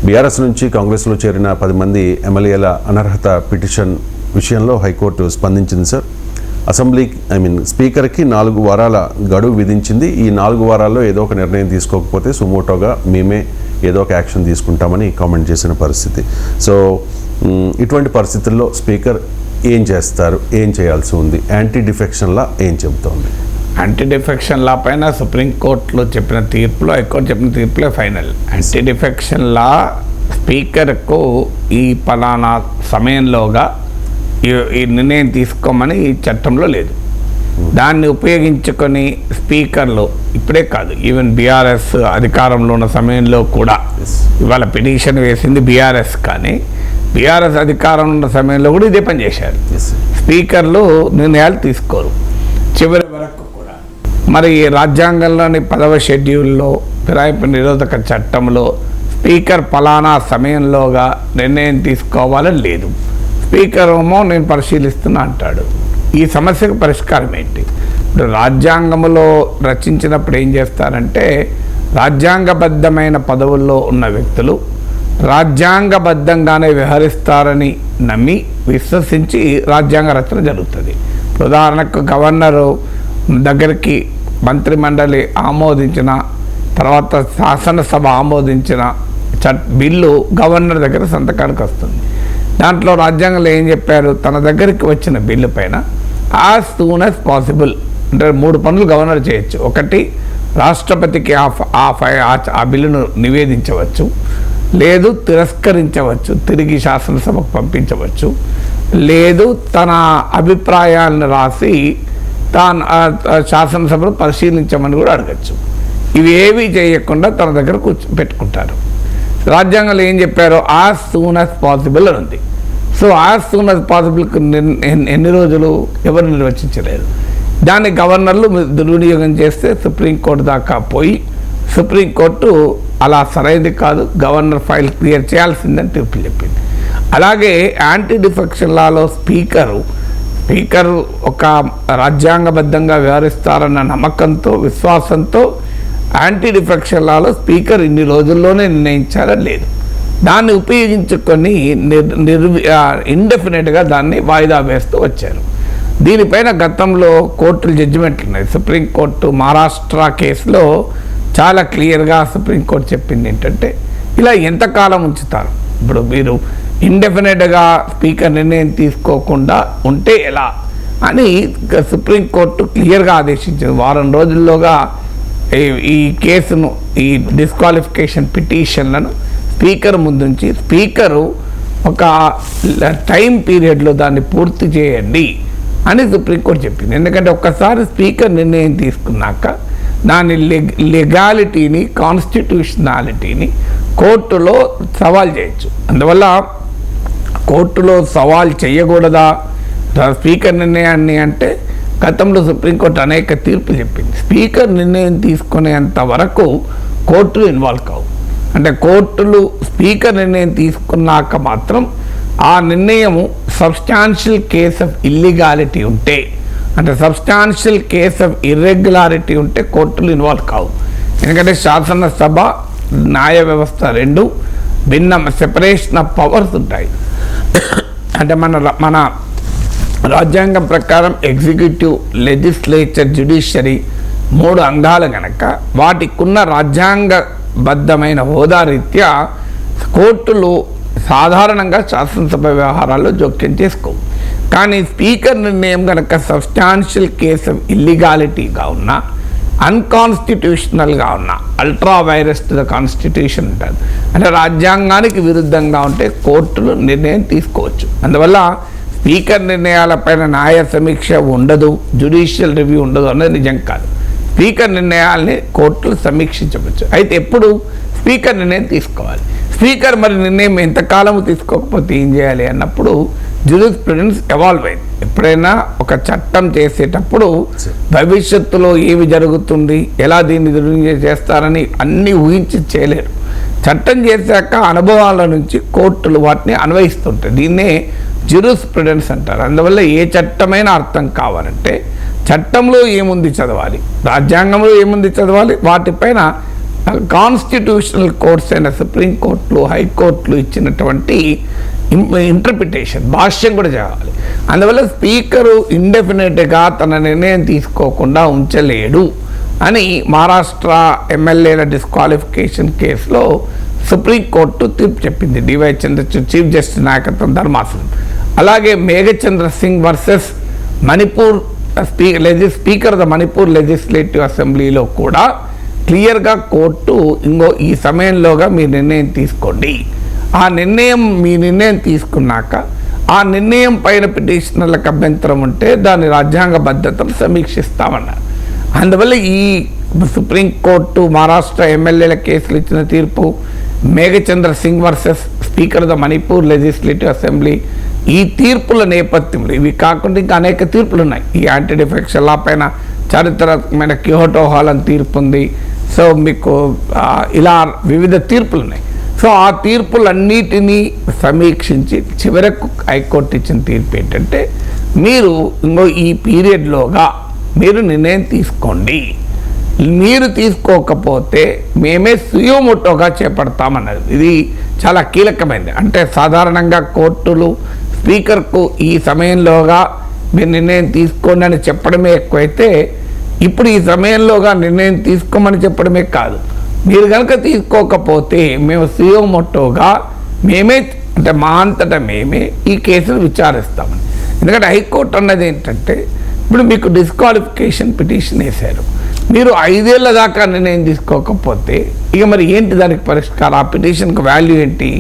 BRS నుంచి కాంగ్రెస్లో చేరిన 10 మంది ఎమ్మెల్యేల అనర్హత పిటిషన్ విషయంలో హైకోర్టు స్పందించింది సార్. అసెంబ్లీ స్పీకర్కి 4 వారాల గడువు విధించింది. ఈ 4 వారాల్లో ఏదో ఒక నిర్ణయం తీసుకోకపోతే సుమోటోగా మేమే ఏదో ఒక యాక్షన్ తీసుకుంటామని కామెంట్ చేసిన పరిస్థితి. సో ఇటువంటి పరిస్థితుల్లో స్పీకర్ ఏం చేస్తారు, ఏం చేయాల్సి ఉంది? యాంటీ డిఫెక్షన్ లా ఏం చెబుతోంది? యాంటీ డిఫెక్షన్ లా పైన సుప్రీంకోర్టులో చెప్పిన తీర్పులో, హైకోర్టు చెప్పిన తీర్పులే ఫైనల్. యాంటీ డిఫెక్షన్ లా స్పీకర్కు ఈ పలానా సమయంలోగా ఈ నిర్ణయం తీసుకోమని ఈ చట్టంలో లేదు. దాన్ని ఉపయోగించుకొని స్పీకర్లు ఇప్పుడే కాదు, ఈవెన్ బీఆర్ఎస్ అధికారంలో ఉన్న సమయంలో కూడా ఇవాళ పిటిషన్ వేసింది బీఆర్ఎస్, కానీ బీఆర్ఎస్ అధికారంలో ఉన్న సమయంలో కూడా ఇదే పని చేశారు. స్పీకర్లు నిర్ణయాలు తీసుకోరు చివరి వరకు కూడా. మరి రాజ్యాంగంలోని 10వ షెడ్యూల్లో ఫిరాయింపు నిరోధక చట్టంలో స్పీకర్ పలానా సమయంలోగా నిర్ణయం తీసుకోవాలని లేదు. స్పీకర్ ఏమో నేను పరిశీలిస్తున్నా అంటాడు. ఈ సమస్యకు పరిష్కారం ఏంటి? ఇప్పుడు రాజ్యాంగంలో రచించినప్పుడు ఏం చేస్తారంటే, రాజ్యాంగబద్ధమైన పదవుల్లో ఉన్న వ్యక్తులు రాజ్యాంగబద్ధంగానే వ్యవహరిస్తారని నమ్మి విశ్వసించి రాజ్యాంగ రచన జరుగుతుంది. ఉదాహరణకు గవర్నరు దగ్గరికి మంత్రిమండలి ఆమోదించిన తర్వాత శాసనసభ ఆమోదించిన బిల్లు గవర్నర్ దగ్గర సంతకానికి వస్తుంది. దాంట్లో రాజ్యాంగంలో ఏం చెప్పారు? తన దగ్గరికి వచ్చిన బిల్లు పైన యాజ్ సూన్ యాజ్ పాసిబుల్ అంటే 3 పనులు గవర్నర్ చేయొచ్చు. ఒకటి, రాష్ట్రపతికి ఆ బిల్లును నివేదించవచ్చు, లేదు తిరస్కరించవచ్చు, తిరిగి శాసనసభకు పంపించవచ్చు, లేదు తన అభిప్రాయాలను రాసి శాసనసభను పరిశీలించమని కూడా అడగచ్చు. ఇవేవి చేయకుండా తన దగ్గర పెట్టుకుంటారు. రాజ్యాంగంలో ఏం చెప్పారో యాజ్ సూన్ యాజ్ పాసిబుల్ అని ఉంది. సో యాజ్ సూన్ యాజ్ పాసిబుల్కి ఎన్ని రోజులు ఎవరు నిర్వచించలేరు. దాన్ని గవర్నర్లు దుర్వినియోగం చేస్తే సుప్రీంకోర్టు దాకా పోయి సుప్రీంకోర్టు అలా సరైనది కాదు, గవర్నర్ ఫైల్ క్లియర్ చేయాల్సిందని తీర్పు చెప్పింది. అలాగే యాంటీ డిఫెక్షన్ లాలో స్పీకరు ఒక రాజ్యాంగబద్ధంగా వ్యవహరిస్తారన్న నమ్మకంతో, విశ్వాసంతో యాంటీ డిఫెక్షన్ లాలో స్పీకర్ ఇన్ని రోజుల్లోనే నిర్ణయించాలని లేదు. దాన్ని ఉపయోగించుకొని ఇండెఫినెట్గా దాన్ని వాయిదా వేస్తూ వచ్చారు. దీనిపైన గతంలో కోర్టులు జడ్జిమెంట్లు ఉన్నాయి. సుప్రీంకోర్టు మహారాష్ట్ర కేసులో చాలా క్లియర్గా సుప్రీంకోర్టు చెప్పింది ఏంటంటే, ఇలా ఎంతకాలం ఉంచుతారు? ఇప్పుడు మీరు ఇండెఫినెట్గా స్పీకర్ నిర్ణయం తీసుకోకుండా ఉంటే ఎలా అని సుప్రీంకోర్టు క్లియర్గా ఆదేశించింది. వారం రోజుల్లోగా ఈ కేసును, ఈ డిస్క్వాలిఫికేషన్ పిటిషన్లను స్పీకర్ ముందుంచి స్పీకరు ఒక టైం పీరియడ్లో దాన్ని పూర్తి చేయండి అని సుప్రీంకోర్టు చెప్పింది. ఎందుకంటే ఒక్కసారి స్పీకర్ నిర్ణయం తీసుకున్నాక దాని లెగాలిటీని, కాన్స్టిట్యూషనాలిటీని కోర్టులో సవాల్ చేయొచ్చు. అందువల్ల కోర్టులో సవాల్ చేయకూడదా స్పీకర్ నిర్ణయాన్ని అంటే, గతంలో సుప్రీంకోర్టు అనేక తీర్పులు చెప్పింది. స్పీకర్ నిర్ణయం తీసుకునేంత వరకు కోర్టులు ఇన్వాల్వ్ కావు. అంటే కోర్టులు స్పీకర్ నిర్ణయం తీసుకున్నాక మాత్రం ఆ నిర్ణయము సబ్స్టాన్షియల్ కేస్ ఆఫ్ ఇల్లీగాలిటీ ఉంటే, అంటే సబ్స్టాన్షియల్ కేస్ ఆఫ్ ఇర్రెగ్యులారిటీ ఉంటే కోర్టులు ఇన్వాల్వ్ కావు. ఎందుకంటే శాసనసభ, న్యాయ వ్యవస్థ రెండు భిన్న సెపరేషన్ ఆఫ్ పవర్స్ ఉంటాయి. అంటే మన రాజ్యాంగం ప్రకారం ఎగ్జిక్యూటివ్, లెజిస్లేచర్, జ్యుడిషియరీ 3 అంగాలు కనుక వాటికున్న రాజ్యాంగబద్ధమైన హోదా రీత్యా కోర్టులు సాధారణంగా శాసనసభ వ్యవహారాల్లో జోక్యం చేసుకోవు. కానీ స్పీకర్ నిర్ణయం కనుక సబ్స్టాన్షియల్ కేస్ ఆఫ్ ఇల్లీగాలిటీగా ఉన్నా, అన్కాన్స్టిట్యూషనల్గా ఉన్నా, ultra virus to the constitution ఉంటుంది, అంటే రాజ్యాంగానికి విరుద్ధంగా ఉంటే కోర్టులు నిర్ణయం తీసుకోవచ్చు. అందువల్ల స్పీకర్ నిర్ణయాలపైన న్యాయ సమీక్ష ఉండదు, జ్యుడిషియల్ రివ్యూ ఉండదు అన్నది నిజం కాదు. స్పీకర్ నిర్ణయాల్ని కోర్టులు సమీక్షించవచ్చు. అయితే ఎప్పుడు స్పీకర్ నిర్ణయం తీసుకోవాలి? స్పీకర్ మరి నిర్ణయం ఎంతకాలము తీసుకోకపోతే ఏం చేయాలి అన్నప్పుడు జ్యూరిస్ప్రుడెన్స్ ఎవాల్వ్ అయింది. ఎప్పుడైనా ఒక చట్టం చేసేటప్పుడు భవిష్యత్తులో ఏమి జరుగుతుంది, ఎలా దీన్ని దుర్వినియోగం చేస్తారని అన్నీ ఊహించి చేయలేరు. చట్టం చేశాక అనుభవాల నుంచి కోర్టులు వాటిని అన్వయిస్తుంటాయి. దీన్నే జ్యూరిస్ప్రుడెన్స్ అంటారు. అందువల్ల ఏ చట్టమైనా అర్థం కావాలంటే చట్టంలో ఏముంది చదవాలి, రాజ్యాంగంలో ఏముంది చదవాలి, వాటిపైన కాన్స్టిట్యూషనల్ కోర్ట్స్ అయిన సుప్రీంకోర్టులు, హైకోర్టులు ఇచ్చినటువంటి ఇంటర్ప్రిటేషన్ భాష్యం కూడా చేయాలి. అందువల్ల స్పీకరు ఇండెఫినెట్గా తన నిర్ణయం తీసుకోకుండా ఉంచలేడు అని మహారాష్ట్ర ఎమ్మెల్యేల డిస్క్వాలిఫికేషన్ కేసులో సుప్రీంకోర్టు తీర్పు చెప్పింది. డివై చంద్రచూడ్ చీఫ్ జస్టిస్ నాయకత్వం ధర్మాసనం. అలాగే Meghachandra Singh versus Manipur speaker of the Manipur legislative అసెంబ్లీలో కూడా క్లియర్గా కోర్టు ఈ సమయంలోగా మీ నిర్ణయం తీసుకోండి, మీ నిర్ణయం తీసుకున్నాక ఆ నిర్ణయం పైన పిటిషనర్లకు అభ్యంతరం ఉంటే దాని రాజ్యాంగ భద్రతను సమీక్షిస్తామన్నారు. అందువల్ల ఈ సుప్రీంకోర్టు మహారాష్ట్ర ఎమ్మెల్యేల కేసులు ఇచ్చిన తీర్పు, Meghachandra Singh versus speaker of the Manipur legislative assembly, ఈ తీర్పుల నేపథ్యంలో ఇవి కాకుండా ఇంకా అనేక తీర్పులు ఉన్నాయి. ఈ యాంటీ డిఫెక్షన్ లా పైన చారిత్రాత్మకమైన క్యోటో హాల్ అని తీర్పు ఉంది. సో మీకు ఇలా వివిధ తీర్పులు ఉన్నాయి. సో ఆ తీర్పులన్నిటినీ సమీక్షించి చివరకు హైకోర్టు ఇచ్చిన తీర్పు ఏంటంటే మీరు ఈ పీరియడ్లోగా మీరు నిర్ణయం తీసుకోండి, మీరు తీసుకోకపోతే మేమే సుయోమోటోగా చేపడతామన్నది. ఇది చాలా కీలకమైనది. అంటే సాధారణంగా కోర్టులు స్పీకర్కు ఈ సమయంలోగా మీరు నిర్ణయం తీసుకోండి అని చెప్పడమే ఎక్కువైతే, ఇప్పుడు ఈ సమయంలోగా నిర్ణయం తీసుకోమని చెప్పడమే కాదు, మీరు కనుక తీసుకోకపోతే మేము సుయోమోటోగా మేమే అంటే మా అంతటా మేమే ఈ కేసును విచారిస్తామని. ఎందుకంటే హైకోర్టు అన్నది ఏంటంటే ఇప్పుడు మీకు డిస్క్వాలిఫికేషన్ పిటిషన్ వేశారు, మీరు 5 ఏళ్ల దాకా నిర్ణయం తీసుకోకపోతే ఇక మరి ఏంటి దానికి పరిష్కారం? ఆ పిటిషన్కి వాల్యూ ఏంటి?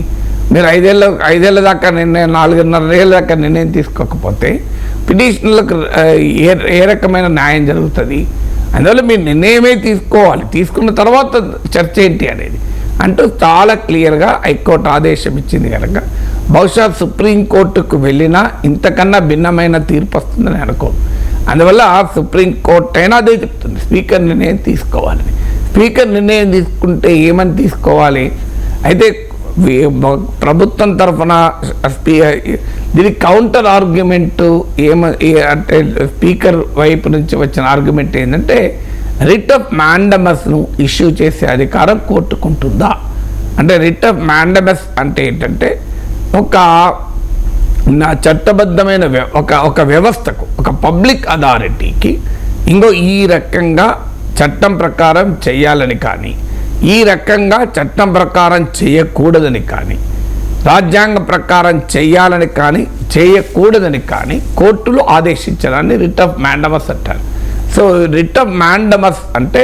మీరు 5 ఏళ్ల దాకా నిర్ణయం 4.5 ఏళ్ళ దాకా నిర్ణయం తీసుకోకపోతే పిటిషన్లకు ఏ రకమైన న్యాయం జరుగుతుంది? అందువల్ల మీరు నిర్ణయమే తీసుకోవాలి, తీసుకున్న తర్వాత చర్చ ఏంటి అనేది అంటూ చాలా క్లియర్గా హైకోర్టు ఆదేశం ఇచ్చింది కనుక బహుశా సుప్రీంకోర్టుకు వెళ్ళినా ఇంతకన్నా భిన్నమైన తీర్పు వస్తుందని అనుకోను. అందువల్ల సుప్రీంకోర్టు అయినా అదే చెప్తుంది, స్పీకర్ నిర్ణయం తీసుకోవాలని. స్పీకర్ నిర్ణయం తీసుకుంటే ఏమని తీసుకోవాలి? అయితే ప్రభుత్వం తరఫున దీనికి కౌంటర్ ఆర్గ్యుమెంట్ అంటే స్పీకర్ వైపు నుంచి వచ్చిన ఆర్గ్యుమెంట్ ఏంటంటే రిట్ ఆఫ్ మ్యాండమస్ను ఇష్యూ చేసే అధికారం కోర్టుకుంటుందా అంటే, రిట్ ఆఫ్ మ్యాండమస్ అంటే ఏంటంటే ఒక చట్టబద్ధమైన ఒక వ్యవస్థకు, ఒక పబ్లిక్ అథారిటీకి ఈ రకంగా చట్టం ప్రకారం చేయాలని కానీ, ఈ రకంగా చట్టం ప్రకారం చేయకూడదని కానీ, రాజ్యాంగ ప్రకారం చేయాలని కానీ చేయకూడదని కానీ కోర్టులు ఆదేశించడాన్ని రిట్ ఆఫ్ మ్యాండమస్ అంటారు. సో రిట్ ఆఫ్ మ్యాండమస్ అంటే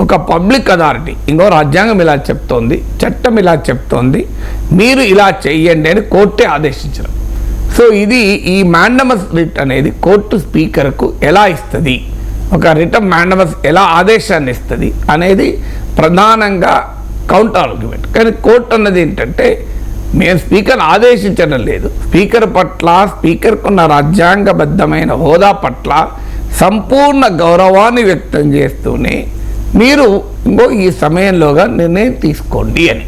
ఒక పబ్లిక్ అథారిటీ రాజ్యాంగం ఇలా చెప్తోంది, చట్టం ఇలా చెప్తోంది, మీరు ఇలా చెయ్యండి అని కోర్టే ఆదేశించడం. సో ఈ మ్యాండమస్ రిట్ అనేది కోర్టు స్పీకర్కు ఎలా ఇస్తుంది, ఒక రిట్ ఆఫ్ మ్యాండమస్ ఎలా ఆదేశాన్ని ఇస్తుంది అనేది ప్రధానంగా కౌంటర్ ఆర్గ్యుమెంట్. కానీ కోర్టు అన్నది ఏంటంటే మేము స్పీకర్ ఆదేశించడం లేదు, స్పీకర్ పట్ల స్పీకర్కున్న రాజ్యాంగబద్ధమైన హోదా పట్ల సంపూర్ణ గౌరవాన్ని వ్యక్తం చేస్తూనే మీరు ఈ సమయంలోగా నిర్ణయం తీసుకోండి అని.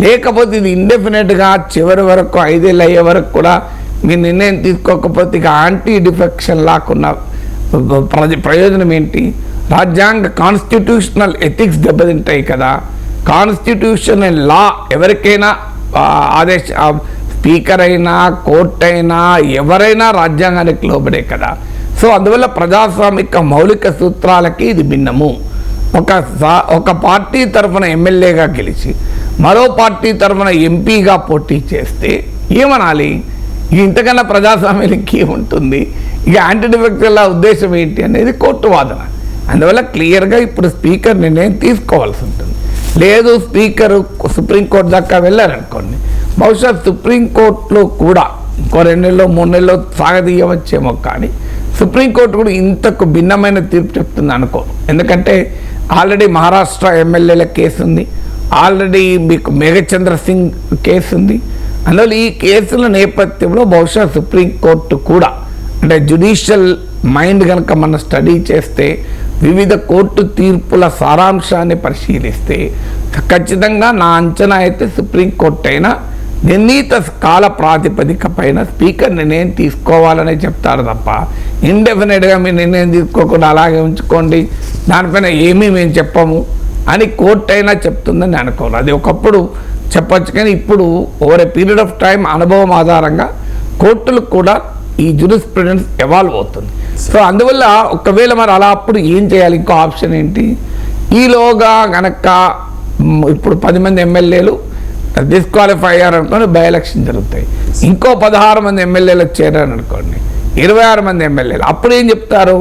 లేకపోతే ఇది ఇండెఫినెట్గా చివరి వరకు 5 ఏళ్ళు అయ్యే వరకు కూడా మీరు నిర్ణయం తీసుకోకపోతే ఇక యాంటీ డిఫెక్షన్ లాకున్న ప్రయోజనం ఏంటి? రాజ్యాంగ కాన్స్టిట్యూషనల్ ఎథిక్స్ దెబ్బతింటాయి కదా. కాన్స్టిట్యూషనల్ లా ఎవరికైనా స్పీకర్ అయినా కోర్టు అయినా ఎవరైనా రాజ్యాంగానికి లోబడే కదా. సో అందువల్ల ప్రజాస్వామిక మౌలిక సూత్రాలకి ఇది భిన్నము. ఒక పార్టీ తరఫున ఎమ్మెల్యేగా గెలిచి మరో పార్టీ తరఫున ఎంపీగా పోటీ చేస్తే ఏమనాలి? ఇంతకన్నా ప్రజాస్వామ్యానికి ఉంటుంది. ఇక యాంటీ డిఫెక్షన్ లా ఉద్దేశం ఏంటి అనేది కోర్టు వాదన. అందువల్ల క్లియర్గా ఇప్పుడు స్పీకర్ నిర్ణయం తీసుకోవాల్సి ఉంటుంది. లేదు స్పీకర్ సుప్రీంకోర్టు దాకా వెళ్ళారనుకోండి, బహుశా సుప్రీంకోర్టులో కూడా ఇంకో 2 నెలలో 3 నెలలో సాగదీయవచ్చేమో, కానీ సుప్రీంకోర్టు కూడా ఇంతకు భిన్నమైన తీర్పు చెప్తుంది అనుకోను. ఎందుకంటే ఆల్రెడీ మహారాష్ట్ర ఎమ్మెల్యేల కేసు ఉంది, ఆల్రెడీ మీకు మేఘచంద్ర సింగ్ కేసు ఉంది. అందువల్ల ఈ కేసుల నేపథ్యంలో బహుశా సుప్రీంకోర్టు కూడా అంటే జ్యుడిషియల్ మైండ్ కనుక మనం స్టడీ చేస్తే, వివిధ కోర్టు తీర్పుల సారాంశాన్ని పరిశీలిస్తే ఖచ్చితంగా నా అంచనా అయితే సుప్రీంకోర్టు అయినా నిర్ణీత కాల ప్రాతిపదిక పైన స్పీకర్ నిర్ణయం తీసుకోవాలని చెప్తారు తప్ప ఇండెఫినెట్గా మీరు నిర్ణయం తీసుకోకుండా అలాగే ఉంచుకోండి, దానిపైన ఏమీ మేము చెప్పము, అని కోర్టు అయినా చెప్తుందని అనుకోవాలి. అది ఒకప్పుడు చెప్పచ్చు, కానీ ఇప్పుడు over a period of time అనుభవం ఆధారంగా కోర్టులకు కూడా ఈ జూరిస్ప్రుడెన్స్ ఎవాల్వ్ అవుతుంది. సో అందువల్ల ఒకవేళ మరి అలా అప్పుడు ఏం చేయాలి? ఇంకో ఆప్షన్ ఏంటి? ఈలోగా గనక ఇప్పుడు 10 మంది ఎమ్మెల్యేలు డిస్క్వాలిఫై అయ్యారనుకోండి, బై ఎలక్షన్ జరుగుతాయి. ఇంకో 16 మంది ఎమ్మెల్యేలు వచ్చారని అనుకోండి, 26 మంది ఎమ్మెల్యేలు. అప్పుడు ఏం చెప్తారు?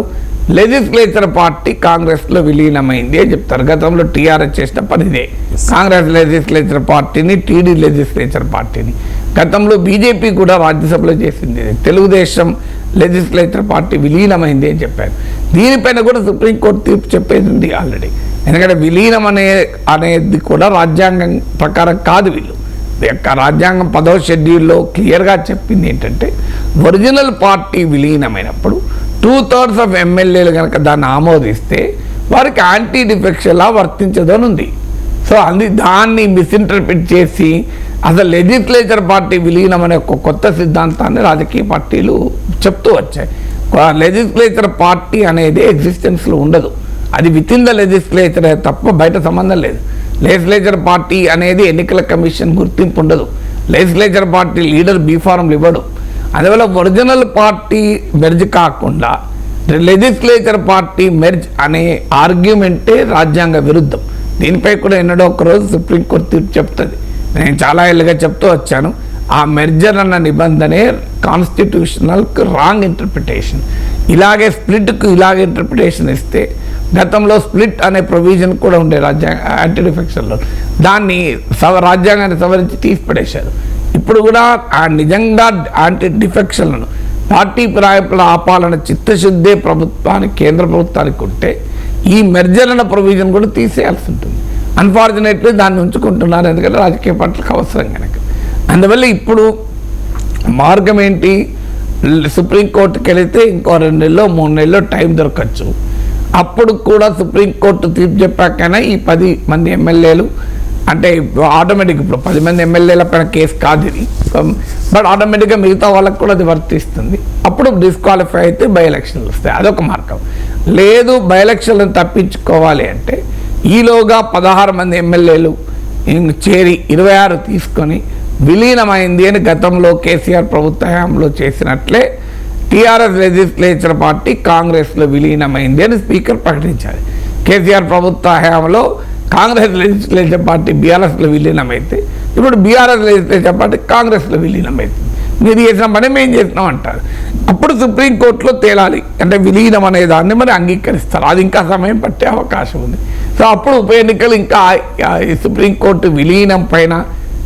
లెజిస్లేచర్ పార్టీ కాంగ్రెస్లో విలీనమైంది అని చెప్తారు. గతంలో టీఆర్ఎస్ చేసిన పనిదే. కాంగ్రెస్ లెజిస్లేచర్ పార్టీని, టీడీ లెజిస్లేచర్ పార్టీని. గతంలో బీజేపీ కూడా రాజ్యసభలో చేసింది. తెలుగుదేశం లెజిస్లేచర్ పార్టీ విలీనమైంది అని చెప్పారు. దీనిపైన కూడా సుప్రీంకోర్టు తీర్పు చెప్పేది ఉంది ఆల్రెడీ. ఎందుకంటే విలీనం అనేది కూడా రాజ్యాంగం ప్రకారం కాదు. వీళ్ళు రాజ్యాంగం 10వ షెడ్యూల్లో క్లియర్గా చెప్పింది ఏంటంటే, ఒరిజినల్ పార్టీ విలీనమైనప్పుడు 2/3 ఆఫ్ ఎమ్మెల్యేలు కనుక దాన్ని ఆమోదిస్తే వారికి యాంటీ డిఫెక్షన్ లా వర్తించదు అని ఉంది. సో దాన్ని మిస్ఇంటర్ప్రిట్ చేసి అసలు లెజిస్లేచర్ పార్టీ విలీనం అనే ఒక కొత్త సిద్ధాంతాన్ని రాజకీయ పార్టీలు చెప్తూ వచ్చాయి. లెజిస్లేచర్ పార్టీ అనేది ఎగ్జిస్టెన్స్లో ఉండదు. అది విత్ ఇన్ ద లెజిస్లేచర్ తప్ప బయట సంబంధం లేదు. లెజిస్లేచర్ పార్టీ అనేది ఎన్నికల కమిషన్ గుర్తింపు ఉండదు. లెజిస్లేచర్ పార్టీ లీడర్ బీఫారంలు ఇవ్వడు. అందువల్ల ఒరిజినల్ పార్టీ మెర్జ్ కాకుండా లెజిస్లేచర్ పార్టీ మెర్జ్ అనే ఆర్గ్యుమెంటే రాజ్యాంగ విరుద్ధం. దీనిపై కూడా ఎన్నడో ఒకరోజు సుప్రీంకోర్టు తీర్పు చెప్తుంది. నేను చాలా ఏళ్ళుగా చెప్తూ వచ్చాను, ఆ మెర్జర్ అన్న నిబంధనే కాన్స్టిట్యూషనల్కి రాంగ్ ఇంటర్ప్రిటేషన్. ఇలాగే స్ప్లిట్కు ఇలాగే ఇంటర్ప్రిటేషన్ ఇస్తే, గతంలో స్ప్లిట్ అనే ప్రొవిజన్ కూడా ఉండే రాజ్యాంగ యాంటీ డిఫెక్షన్లో, దాన్ని రాజ్యాంగాన్ని సవరించి తీసిపడేశారు. ఇప్పుడు కూడా ఆ నిజంగా యాంటీ డిఫెక్షన్లను పార్టీ ఫిరాయింపుల ఆపాలన్న చిత్తశుద్ధే ప్రభుత్వానికి, కేంద్ర ప్రభుత్వానికి ఉంటే ఈ మెర్జర్ అన్న ప్రొవిజన్ కూడా తీసేయాల్సి ఉంటుంది. అన్ఫార్చునేట్లీ దాన్ని ఉంచుకుంటున్నారు, ఎందుకంటే రాజకీయ పార్టీలకు అవసరం కనుక. అందువల్ల ఇప్పుడు మార్గం ఏంటి? సుప్రీంకోర్టుకి వెళితే ఇంకో 2 నెలలో 3 నెలలో టైం దొరకచ్చు. అప్పుడు కూడా సుప్రీంకోర్టు తీర్పు చెప్పాకైనా ఈ 10 మంది ఎమ్మెల్యేలు అంటే ఆటోమేటిక్ ఇప్పుడు 10 మంది ఎమ్మెల్యేల పైన కేసు కాదు ఇది, బట్ ఆటోమేటిక్గా మిగతా వాళ్ళకు కూడా అది వర్తిస్తుంది. అప్పుడు డిస్క్వాలిఫై అయితే బై ఎలక్షన్లు వస్తాయి. అదొక మార్గం. లేదు బై ఎలక్షన్లను తప్పించుకోవాలి అంటే ఈలోగా 16 మంది ఎమ్మెల్యేలు చేరి 26 తీసుకొని విలీనమైంది అని గతంలో కేసీఆర్ ప్రభుత్వ హయాంలో చేసినట్లే టీఆర్ఎస్ లెజిస్లేచర్ పార్టీ కాంగ్రెస్లో విలీనమైంది అని స్పీకర్ ప్రకటించారు. కేసీఆర్ ప్రభుత్వ హయాంలో కాంగ్రెస్ లెజిస్లేచర్ పార్టీ బీఆర్ఎస్లో విలీనమైతే ఇప్పుడు బీఆర్ఎస్ లెజిస్లేచర్ పార్టీ కాంగ్రెస్లో విలీనమైంది. మీరు చేసిన పని మేము చేసినాం అంటారు. అప్పుడు సుప్రీంకోర్టులో తేలాలి, అంటే విలీనం అనే దాన్ని మరి అంగీకరిస్తారు. అది ఇంకా సమయం పట్టే అవకాశం ఉంది. సో అప్పుడు ఉప ఎన్నికలు ఇంకా సుప్రీంకోర్టు విలీనం పైన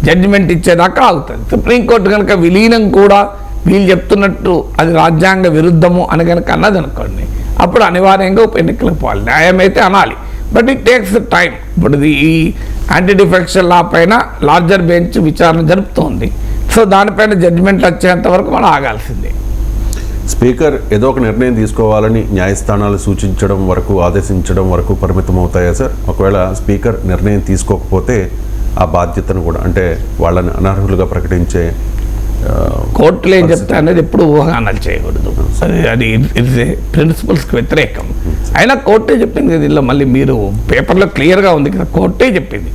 జడ్జిమెంట్ ఇచ్చేదాకా ఆగుతుంది. సుప్రీంకోర్టు కనుక విలీనం కూడా వీళ్ళు చెప్తున్నట్టు అది రాజ్యాంగ విరుద్ధము అని కనుక అన్నది అనుకోండి, అప్పుడు అనివార్యంగా ఉప ఎన్నికలకు పోవాలి. న్యాయం అయితే అనాలి, బట్ ఇట్ టేక్స్ టైం. ఇప్పుడు ఈ యాంటీ డిఫెక్షన్ లా పైన లార్జర్ బెంచ్ విచారణ జరుపుతోంది. సో దానిపైన జడ్జిమెంట్ వచ్చేంత వరకు మనం ఆగాల్సిందే. స్పీకర్ ఏదో ఒక నిర్ణయం తీసుకోవాలని న్యాయస్థానాలు సూచించడం వరకు, ఆదేశించడం వరకు పరిమితం అవుతాయా సార్? ఒకవేళ స్పీకర్ నిర్ణయం తీసుకోకపోతే ఆ బాధ్యతను కూడా, అంటే వాళ్ళని అనర్హులుగా ప్రకటించే కోర్టులు ఏం చెప్తా అనేది ఎప్పుడు ఊహాగానాలు చేయకూడదు. అది ప్రిన్సిపల్స్కి వ్యతిరేకం. అయినా కోర్టే చెప్పింది కదా, ఇలా మళ్ళీ మీరు పేపర్లో క్లియర్గా ఉంది కదా, కోర్టే చెప్పింది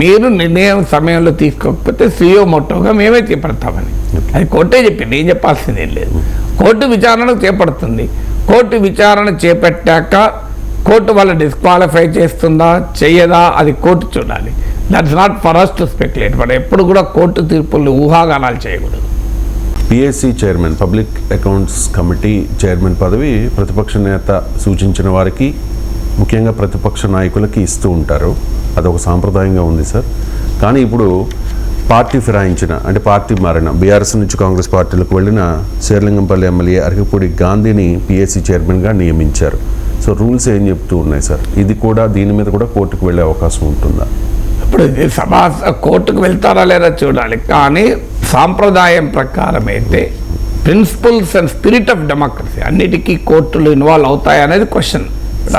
మీరు నిర్ణయం సమయంలో తీసుకోకపోతే సియో మోటోగా మేమే చేపడతామని. అది కోర్టే చెప్పింది, ఏం చెప్పాల్సింది ఏం లేదు. కోర్టు విచారణ చేపడుతుంది. కోర్టు విచారణ చేపట్టాక కోర్టు వాళ్ళ డిస్క్వాలిఫై చేస్తుందా చెయ్యదా అది కోర్టు చూడాలి. That's not for us to speculate. But ఎప్పుడు కూడా కోర్టు తీర్పులు ఊహాగానాలు చేయకూడదు. PSC chairman, public accounts committee chairman పదవి ప్రతిపక్ష నేత సూచించిన వారికి, ముఖ్యంగా ప్రతిపక్ష నాయకులకి ఇస్తూ ఉంటారు. అదొక సాంప్రదాయంగా ఉంది సార్. కానీ ఇప్పుడు పార్టీ ఫిరాయించిన, అంటే పార్టీ మారిన, బీఆర్ఎస్ నుంచి కాంగ్రెస్ పార్టీలకు వెళ్ళిన శేర్లింగంపల్లి ఎమ్మెల్యే అరకపూడి గాంధీని పిఎస్సి చైర్మన్గా నియమించారు. సో రూల్స్ ఏం చెప్తూ ఉన్నాయి సార్? ఇది కూడా, దీని మీద కూడా కోర్టుకు వెళ్ళే అవకాశం ఉంటుందా? ఇప్పుడు కోర్టుకు వెళ్తారా లేదా చూడాలి. కానీ సాంప్రదాయం ప్రకారం అయితే principles and spirit of democracy అన్నిటికీ కోర్టులు ఇన్వాల్వ్ అవుతాయి అనేది క్వశ్చన్.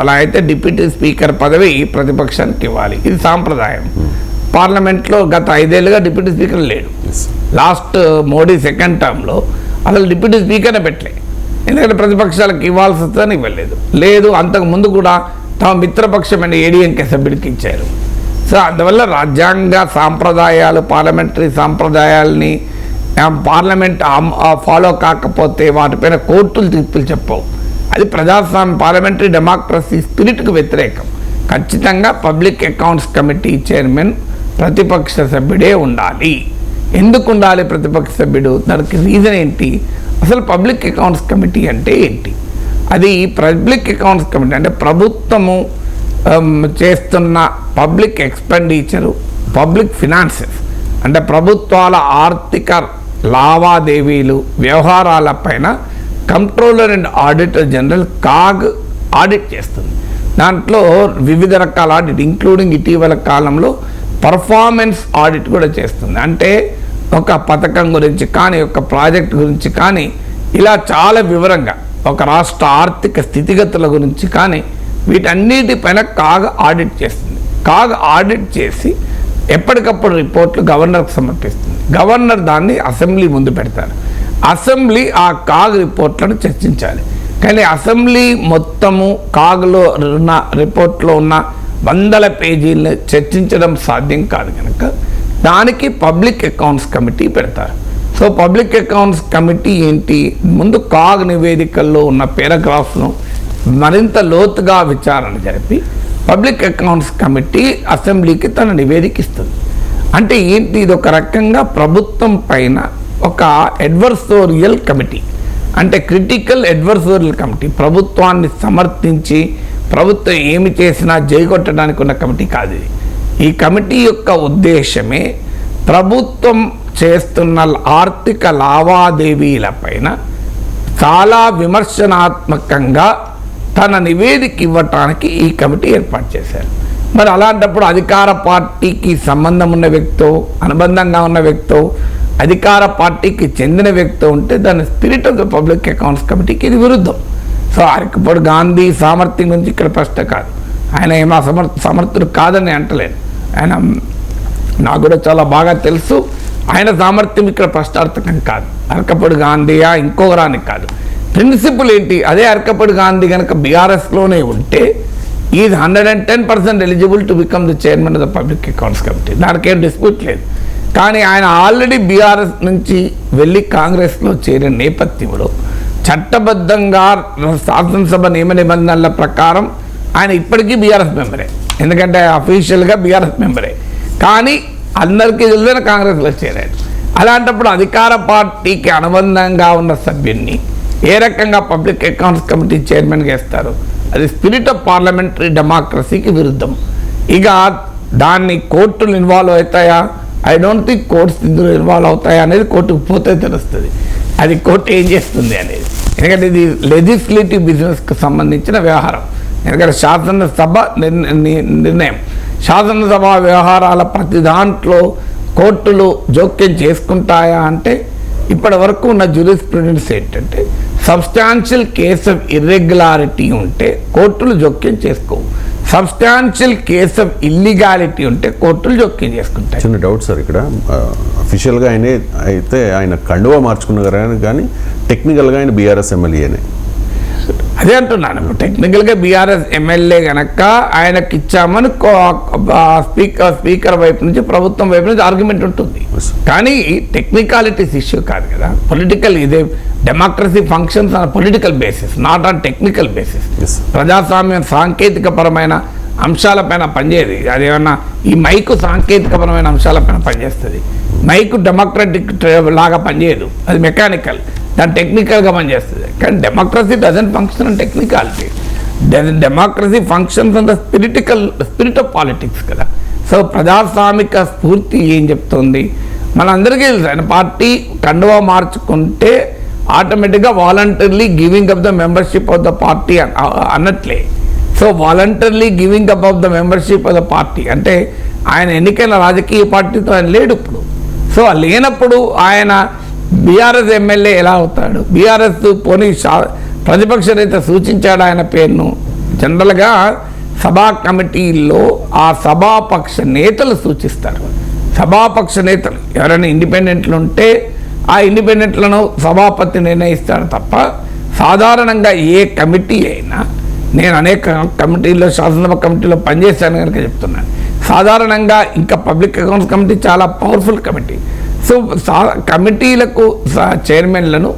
అలా అయితే డిప్యూటీ స్పీకర్ పదవి ప్రతిపక్షానికి ఇవ్వాలి, ఇది సాంప్రదాయం. పార్లమెంట్లో గత 5 ఏళ్ళుగా డిప్యూటీ స్పీకర్ లేడు. లాస్ట్ మోడీ సెకండ్ టర్మ్లో అసలు డిప్యూటీ స్పీకర్నే పెట్టలే, ఎందుకంటే ప్రతిపక్షాలకు ఇవ్వాల్సి వస్తుందని ఇవ్వలేదు. లేదు, అంతకు ముందు కూడా తమ మిత్రపక్షమైన ఏడీఎంకే సభ్యుడికి ఇచ్చారు. సో అందువల్ల రాజ్యాంగ సాంప్రదాయాలు, పార్లమెంటరీ సాంప్రదాయాల్ని పార్లమెంట్ ఫాలో కాకపోతే వాటిపైన కోర్టులు తీర్పులు చెప్పవు. అది ప్రజాస్వామ్య పార్లమెంటరీ డెమోక్రసీ స్పిరిట్కు వ్యతిరేకం. ఖచ్చితంగా పబ్లిక్ అకౌంట్స్ కమిటీ చైర్మన్ ప్రతిపక్ష సభ్యుడే ఉండాలి. ఎందుకు ఉండాలి ప్రతిపక్ష సభ్యుడు? దానికి రీజన్ ఏంటి? అసలు పబ్లిక్ అకౌంట్స్ కమిటీ అంటే ఏంటి? అది పబ్లిక్ అకౌంట్స్ కమిటీ అంటే ప్రభుత్వము చేస్తున్న పబ్లిక్ ఎక్స్పెండిచరు, పబ్లిక్ ఫినాన్సెస్ అంటే ప్రభుత్వాల ఆర్థిక లావాదేవీలు, వ్యవహారాలపైన controller and auditor general CAG audit చేస్తుంది. దాంట్లో వివిధ రకాల ఆడిట్ ఇంక్లూడింగ్ ఇటీవల కాలంలో పర్ఫార్మెన్స్ ఆడిట్ కూడా చేస్తుంది. అంటే ఒక పథకం గురించి కానీ, ఒక ప్రాజెక్ట్ గురించి కానీ, ఇలా చాలా వివరంగా ఒక రాష్ట్ర ఆర్థిక స్థితిగతుల గురించి కానీ వీటన్నిటిపైన కాగ్ ఆడిట్ చేస్తుంది. కాగ్ ఆడిట్ చేసి ఎప్పటికప్పుడు రిపోర్ట్లు గవర్నర్కి సమర్పిస్తుంది. గవర్నర్ దాన్ని అసెంబ్లీ ముందు పెడతారు. అసెంబ్లీ ఆ కాగ్ రిపోర్ట్లను చర్చించాలి. కానీ అసెంబ్లీ మొత్తము కాగ్లో ఉన్న రిపోర్ట్లో ఉన్న 100 పేజీలను చర్చించడం సాధ్యం కాదు కనుక దానికి పబ్లిక్ అకౌంట్స్ కమిటీ పెడతారు. సో పబ్లిక్ అకౌంట్స్ కమిటీ ఏంటి? ముందు కాగ్ నివేదికల్లో ఉన్న పారాగ్రాఫ్ను మరింత లోతుగా విచారణ జరిపి పబ్లిక్ అకౌంట్స్ కమిటీ అసెంబ్లీకి తన నివేదిక ఇస్తుంది. అంటే ఏంటి? ఇది ఒక రకంగా ప్రభుత్వం పైన ఒక అడ్వర్సోరియల్ కమిటీ, అంటే క్రిటికల్ అడ్వర్సోరియల్ కమిటీ. ప్రభుత్వాన్ని సమర్థించి ప్రభుత్వం ఏమి చేసినా జైగొట్టడానికి ఉన్న కమిటీ కాదు ఇది. ఈ కమిటీ యొక్క ఉద్దేశమే ప్రభుత్వం చేస్తున్న ఆర్థిక లావాదేవీలపైన చాలా విమర్శనాత్మకంగా తన నివేదిక ఇవ్వటానికి ఈ కమిటీ ఏర్పాటు చేశారు. మరి అలాంటప్పుడు అధికార పార్టీకి సంబంధం ఉన్న వ్యక్తో, అనుబంధంగా ఉన్న వ్యక్తో, అధికార పార్టీకి చెందిన వ్యక్తి ఉంటే దాని spirit of the public accounts కమిటీకి ఇది విరుద్ధం. సో అరకప్పుడు గాంధీ సామర్థ్యం గురించి ఇక్కడ ప్రశ్న కాదు. ఆయన ఏమో సమర్థుడు కాదని అంటలేను. ఆయన నాకు కూడా చాలా బాగా తెలుసు. ఆయన సామర్థ్యం ఇక్కడ ప్రశ్నార్థకం కాదు. అరకప్పుడు గాంధీయా ఇంకొకరానికి కాదు. ప్రిన్సిపల్ ఏంటి? అదే అరకప్పుడు గాంధీ కనుక బీఆర్ఎస్లోనే ఉంటే is 110% eligible to become the chairman of the public accounts committee. దానికేం డిస్ప్యూట్ లేదు. కానీ ఆయన ఆల్రెడీ బీఆర్ఎస్ నుంచి వెళ్ళి కాంగ్రెస్లో చేరిన నేపథ్యంలో చట్టబద్ధంగా శాసనసభ నియమ నిబంధనల ప్రకారం ఆయన ఇప్పటికీ బీఆర్ఎస్ మెంబరే. ఎందుకంటే అఫీషియల్గా బీఆర్ఎస్ మెంబరే. కానీ అందరికీ తెలిసిన కాంగ్రెస్లో చేరాడు. అలాంటప్పుడు అధికార పార్టీకి అనుబంధంగా ఉన్న సభ్యున్ని ఏ రకంగా పబ్లిక్ అకౌంట్స్ కమిటీ చైర్మన్గా ఇస్తారు? అది స్పిరిట్ ఆఫ్ పార్లమెంటరీ డెమోక్రసీకి విరుద్ధం. ఇక దాన్ని కోర్టులు ఇన్వాల్వ్ అవుతాయా? ఐ డోంట్ థింక్ కోర్ట్స్ ఇందులో ఇన్వాల్వ్ అవుతాయా అనేది కోర్టుకు పోతే తెలుస్తుంది. అది కోర్టు ఏం చేస్తుంది అనేది. ఎందుకంటే ఇది లెజిస్లేటివ్ బిజినెస్కి సంబంధించిన వ్యవహారం. ఎందుకంటే శాసనసభ నిర్ణయం, శాసనసభ వ్యవహారాల ప్రతి దాంట్లో కోర్టులు జోక్యం చేసుకుంటాయా అంటే ఇప్పటి వరకు ఉన్న జ్యూరిస్ప్రుడెన్స్ ఏంటంటే సబ్స్టాన్షియల్ కేస్ ఆఫ్ ఇర్రెగ్యులారిటీ ఉంటే కోర్టులు జోక్యం చేసుకోవు. సబ్స్టాన్షియల్ కేస్ ఆఫ్ ఇల్లీగాలిటీ ఉంటే కోర్టులు జోక్యం చేసుకుంటాయి. చిన్న డౌట్ సార్, ఇక్కడ అఫీషియల్గా అయితే ఆయన కండువా మార్చుకున్నారు కానీ టెక్నికల్గా ఆయన బీఆర్ఎస్ ఎమ్మెల్యేనే. అదే అంటున్నాను. టెక్నికల్గా బీఆర్ఎస్ ఎమ్మెల్యే కనుక ఆయనకి ఇచ్చామని స్పీకర్ వైపు నుంచి, ప్రభుత్వం వైపు నుంచి ఆర్గ్యుమెంట్ ఉంటుంది. కానీ టెక్నికాలిటీస్ ఇష్యూ కాదు కదా. పొలిటికల్ ఇదే democracy functions on political basis, not on technical basis. ప్రజాస్వామ్యం సాంకేతికపరమైన అంశాలపైన పనిచేయదు. అదేమన్నా ఈ మైకు సాంకేతికపరమైన అంశాలపైన పనిచేస్తుంది. మైకు డెమోక్రటిక్ లాగా పనిచేయదు, అది మెకానికల్. దాని టెక్నికల్గా పనిచేస్తుంది. కానీ democracy doesn't function on technicality. Democracy functions on the spirit of politics కదా. సో ప్రజాస్వామిక స్ఫూర్తి ఏం చెప్తుంది మనందరికీ తెలుసు. ఆయన పార్టీ కండువా మార్చుకుంటే ఆటోమేటిక్గా voluntarily giving up the membership of the party అన్నట్లే. So voluntarily giving up of the membership of the party అంటే ఆయన ఎన్నికైన రాజకీయ పార్టీతో ఆయన లేడు ఇప్పుడు. సో లేనప్పుడు ఆయన బీఆర్ఎస్ ఎమ్మెల్యే ఎలా అవుతాడు? బీఆర్ఎస్ పోనీ ప్రతిపక్ష నేత సూచించాడు ఆయన పేరును. జనరల్గా సభా కమిటీల్లో ఆ సభాపక్ష నేతలు సూచిస్తారు. సభాపక్ష నేతలు ఎవరైనా ఇండిపెండెంట్లు ఉంటే ఆ ఇండిపెండెంట్లను సభాపతి నిర్ణయిస్తాడు తప్ప సాధారణంగా ఏ కమిటీ అయినా నేను అనేక కమిటీల్లో, శాసనసభ కమిటీలో పనిచేశాను కనుక చెప్తున్నాను. సాధారణంగా ఇంకా పబ్లిక్ అకౌంట్స్ కమిటీ చాలా పవర్ఫుల్ కమిటీ. సో కమిటీలకు చైర్మన్లను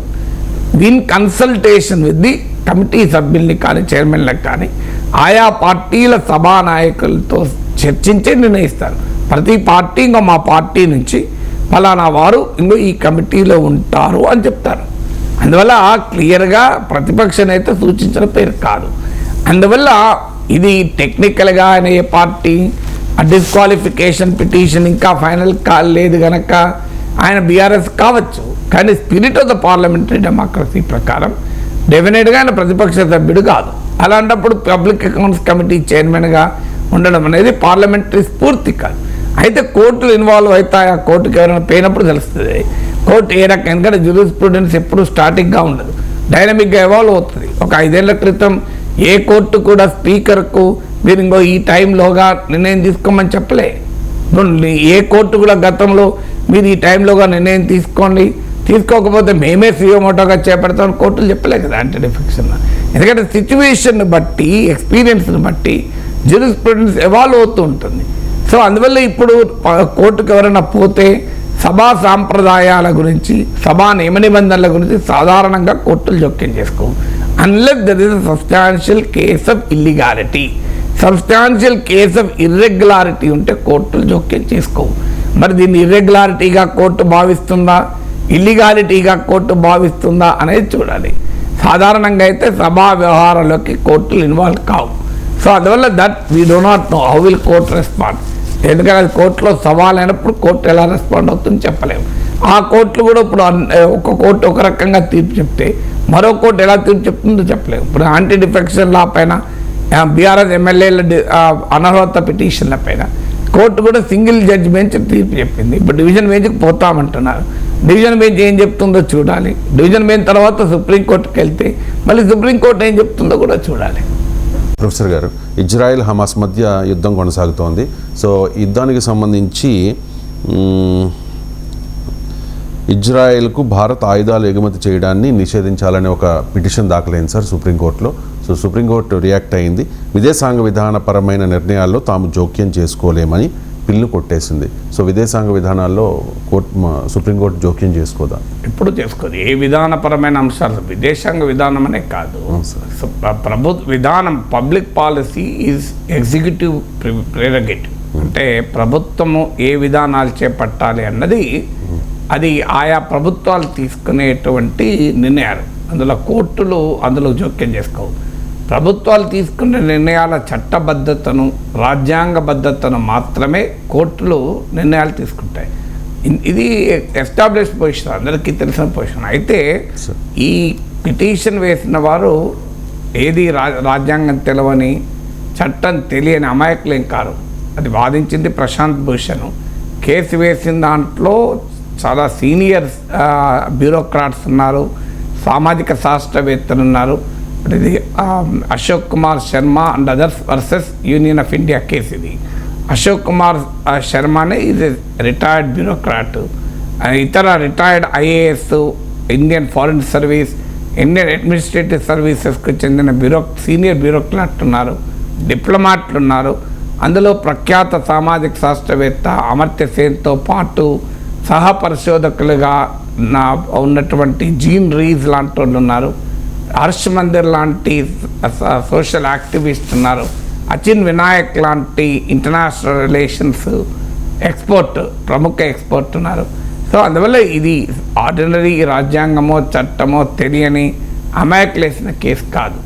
in consultation with the committee సభ్యుల్ని కానీ చైర్మన్లకు కానీ ఆయా పార్టీల సభా నాయకులతో చర్చించే నిర్ణయిస్తారు. ప్రతి పార్టీ ఇంకా మా పార్టీ నుంచి ఫలానా వారు ఇంకో ఈ కమిటీలో ఉంటారు అని చెప్తారు. అందువల్ల క్లియర్గా ప్రతిపక్ష నేత సూచించిన పేరు కాదు. అందువల్ల ఇది టెక్నికల్గా ఆయన ఏ పార్టీ డిస్క్వాలిఫికేషన్ పిటిషన్ ఇంకా ఫైనల్ కాలేదు కనుక ఆయన బీఆర్ఎస్ కావచ్చు, కానీ spirit of the parliamentary democracy ప్రకారం డెఫినెట్గా ఆయన ప్రతిపక్ష సభ్యుడు కాదు. అలాంటప్పుడు పబ్లిక్ అకౌంట్స్ కమిటీ చైర్మన్గా ఉండడం అనేది పార్లమెంటరీ స్ఫూర్తి కాదు. అయితే కోర్టులు ఇన్వాల్వ్ అవుతాయా, కోర్టుకి ఎవరైనా పోయినప్పుడు తెలుస్తుంది కోర్టు ఏ రకం. ఎందుకంటే జ్యూరిస్ప్రుడెన్స్ ఎప్పుడు స్టాటిక్గా ఉండదు, డైనమిక్గా ఎవాల్వ్ అవుతుంది. ఒక 5 ఏళ్ల క్రితం ఏ కోర్టు కూడా స్పీకర్కు మీరు ఇంకో ఈ టైంలోగా నిర్ణయం తీసుకోమని చెప్పలే. ఏ కోర్టు కూడా గతంలో మీరు ఈ టైంలోగా నిర్ణయం తీసుకోండి, తీసుకోకపోతే మేమే సియోమోటోగా చేపడతామని కోర్టులు చెప్పలే కదా యాంటీ డిఫెక్షన్. ఎందుకంటే సిచ్యువేషన్ బట్టి, ఎక్స్పీరియన్స్ని బట్టి జ్యూరిస్ప్రుడెన్స్ ఎవాల్వ్ అవుతూ ఉంటుంది. సో అందువల్ల ఇప్పుడు కోర్టుకు ఎవరైనా పోతే సభా సాంప్రదాయాల గురించి, సభా నియమ నిబంధనల గురించి సాధారణంగా కోర్టులు జోక్యం చేసుకోవు. Unless there is a substantial case of illegality. Substantial case of irregularity ఉంటే కోర్టులు జోక్యం చేసుకోవు. మరి దీన్ని ఇర్రెగ్యులారిటీగా కోర్టు భావిస్తుందా, ఇల్లీగాలిటీగా కోర్టు భావిస్తుందా అనేది చూడాలి. సాధారణంగా అయితే సభా వ్యవహారాల్లోకి కోర్టులు ఇన్వాల్వ్ కావు. సో అందువల్ల that we do not know how will court respond. ఎందుకంటే అది కోర్టులో సవాల్ అయినప్పుడు కోర్టు ఎలా రెస్పాండ్ అవుతుందో చెప్పలేము. ఆ కోర్టులు కూడా ఇప్పుడు ఒక కోర్టు ఒక రకంగా తీర్పు చెప్తే మరో కోర్టు ఎలా తీర్పు చెప్తుందో చెప్పలేము. ఇప్పుడు యాంటీ డిఫెక్షన్ లా పైన, బీఆర్ఎస్ ఎమ్మెల్యేల అనర్హత పిటిషన్ల పైన కోర్టు కూడా సింగిల్ జడ్జి బెంచ్ తీర్పు చెప్పింది. ఇప్పుడు డివిజన్ బెంచ్కి పోతామంటున్నారు. డివిజన్ బెంచ్ ఏం చెప్తుందో చూడాలి. డివిజన్ బెంచ్ తర్వాత సుప్రీంకోర్టుకి వెళ్తే మళ్ళీ సుప్రీంకోర్టు ఏం చెప్తుందో కూడా చూడాలి. ప్రొఫెసర్ గారు, ఇజ్రాయెల్ హమాస్ మధ్య యుద్ధం కొనసాగుతోంది. సో యుద్ధానికి సంబంధించి ఇజ్రాయెల్కు భారత్ ఆయుధాలు ఎగుమతి చేయడాన్ని నిషేధించాలనే ఒక పిటిషన్ దాఖలైంది సార్ సుప్రీంకోర్టులో. సో సుప్రీంకోర్టు రియాక్ట్ అయింది. విదేశాంగ విధానపరమైన నిర్ణయాల్లో తాము జోక్యం చేసుకోలేమని పిల్లు కొట్టేసింది. సో విదేశాంగ విధానాల్లో సుప్రీంకోర్టు జోక్యం చేసుకోదా? ఎప్పుడు చేసుకోదు. ఏ విధానపరమైన అంశాలు, విదేశాంగ విధానం అనే కాదు, ప్రభుత్వ విధానం, public policy is executive prerogative. అంటే ప్రభుత్వము ఏ విధానాలు చేపట్టాలి అన్నది అది ఆయా ప్రభుత్వాలు తీసుకునేటువంటి నిర్ణయాలు. అందులో కోర్టులు అందులో జోక్యం చేసుకోవు. ప్రభుత్వాలు తీసుకునే నిర్ణయాల చట్టబద్ధతను, రాజ్యాంగబద్ధతను మాత్రమే కోర్టులు నిర్ణయాలు తీసుకుంటాయి. ఇది ఎస్టాబ్లిష్ పొజిషన్, అందరికీ తెలిసిన పొజిషన్. అయితే ఈ పిటిషన్ వేసిన వారు ఏది రాజ్యాంగం తెలవని, చట్టం తెలియని అమాయకులేం కారు. అది వాదించింది ప్రశాంత్ భూషణ్. కేసు వేసిన దాంట్లో చాలా సీనియర్ బ్యూరోక్రాట్స్ ఉన్నారు, సామాజిక శాస్త్రవేత్తలు ఉన్నారు. ఇది Ashok Kumar Sharma and others versus union of India కేసు. ఇది అశోక్ కుమార్ శర్మనే ఇది రిటైర్డ్ బ్యూరోక్రాట్. ఇతర retired IAS, Indian foreign service, Indian administrative సర్వీసెస్కు చెందిన సీనియర్ బ్యూరోక్రాట్లు ఉన్నారు, డిప్లొమాట్లు ఉన్నారు. అందులో ప్రఖ్యాత సామాజిక శాస్త్రవేత్త అమర్త్య సేన్తో పాటు సహ పరిశోధకులుగా ఉన్నటువంటి జీన్ రీస్ లాంటి వాళ్ళు ఉన్నారు. హర్ష్ మందిర్ లాంటి సోషల్ యాక్టివిస్ట్ ఉన్నారు. అచిన్ వినాయక్ లాంటి ఇంటర్నేషనల్ రిలేషన్స్ ఎక్స్పర్ట్, ప్రముఖ ఎక్స్పర్ట్ ఉన్నారు. సో అందువల్ల ఇది ఆర్డినరీ రాజ్యాంగమో చట్టమో తెలియని అమాయకులేసిన కేసు కాదు.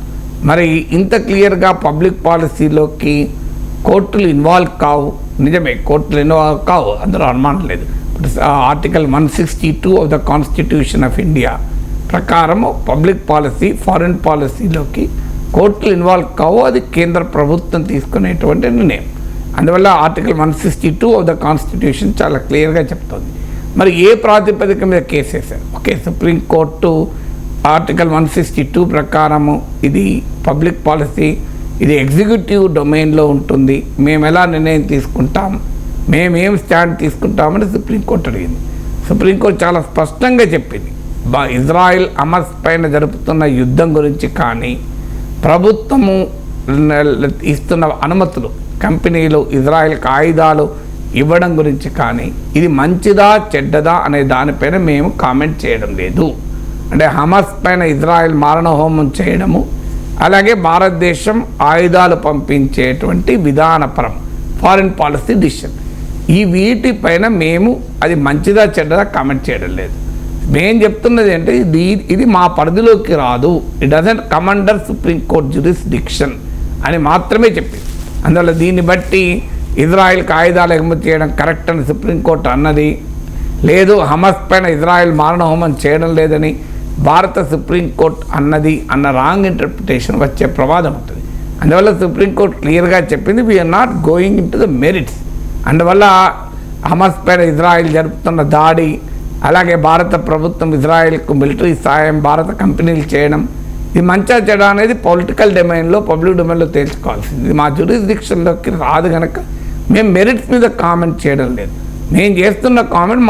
మరి ఇంత క్లియర్గా పబ్లిక్ పాలసీలోకి కోర్టులు ఇన్వాల్వ్ కావు. నిజమే, కోర్టులు ఇన్వాల్వ్ కావు, అందులో అనుమానం లేదు. Article 162 of the constitution of India ప్రకారము పబ్లిక్ పాలసీ, ఫారిన్ పాలసీలోకి కోర్టులు ఇన్వాల్వ్ కావు. అది కేంద్ర ప్రభుత్వం తీసుకునేటువంటి నిర్ణయం. అందువల్ల ఆర్టికల్ 162 ఆఫ్ ద కాన్స్టిట్యూషన్ చాలా క్లియర్గా చెప్తుంది. మరి ఏ ప్రాతిపదిక మీద కేసు వేశారు? ఓకే, సుప్రీంకోర్టు ఆర్టికల్ 162 ప్రకారము ఇది పబ్లిక్ పాలసీ, ఇది ఎగ్జిక్యూటివ్ డొమైన్లో ఉంటుంది, మేము ఎలా నిర్ణయం తీసుకుంటాం, మేమేం స్టాండ్ తీసుకుంటామని సుప్రీంకోర్టు అడిగింది. సుప్రీంకోర్టు చాలా స్పష్టంగా చెప్పింది, ఇజ్రాయిల్ హమాస్ పైన జరుపుతున్న యుద్ధం గురించి కానీ, ప్రభుత్వము ఇస్తున్న అనుమతులు, కంపెనీలు ఇజ్రాయెల్కి ఆయుధాలు ఇవ్వడం గురించి కానీ ఇది మంచిదా చెడ్డదా అనే దానిపైన మేము కామెంట్ చేయడం లేదు. అంటే హమాస్ పైన ఇజ్రాయెల్ మారణహోమం చేయడము, అలాగే భారతదేశం ఆయుధాలు పంపించేటువంటి విధానపరం ఫారిన్ పాలసీ డిసిషన్, ఈ వీటిపైన మేము అది మంచిదా చెడ్డదా కామెంట్ చేయడం లేదు. మేము చెప్తున్నది అంటే ఇది మా పరిధిలోకి రాదు, it doesn't come under supreme court jurisdiction అని మాత్రమే చెప్పింది. అందువల్ల దీన్ని బట్టి ఇజ్రాయెల్కి ఆయుధాలు ఎగుమతి చేయడం కరెక్ట్ అని సుప్రీంకోర్టు అన్నది లేదు, హమాస్ పైన ఇజ్రాయెల్ మారణహోమం చేయడం లేదని భారత సుప్రీంకోర్టు అన్నది అన్న రాంగ్ ఇంటర్ప్రిటేషన్ వచ్చే ప్రమాదం ఉంటుంది. అందువల్ల సుప్రీంకోర్టు క్లియర్గా చెప్పింది we are not going into the merits. అందువల్ల హమాస్ పైన ఇజ్రాయెల్ జరుపుతున్న దాడి, అలాగే భారత ప్రభుత్వం ఇజ్రాయెల్కు మిలిటరీ సాయం భారత కంపెనీలు చేయడం, ఇది మంచిగా చెడ అనేది పొలిటికల్ డొమైన్లో పబ్లిక్ డొమైన్లో తేల్చుకోవాల్సింది. ఇది మా జ్యూరిస్డిక్షన్లోకి రాదు కనుక మేము మెరిట్స్ మీద కామెంట్ చేయడం లేదు. మేము చేస్తున్న కామెంట్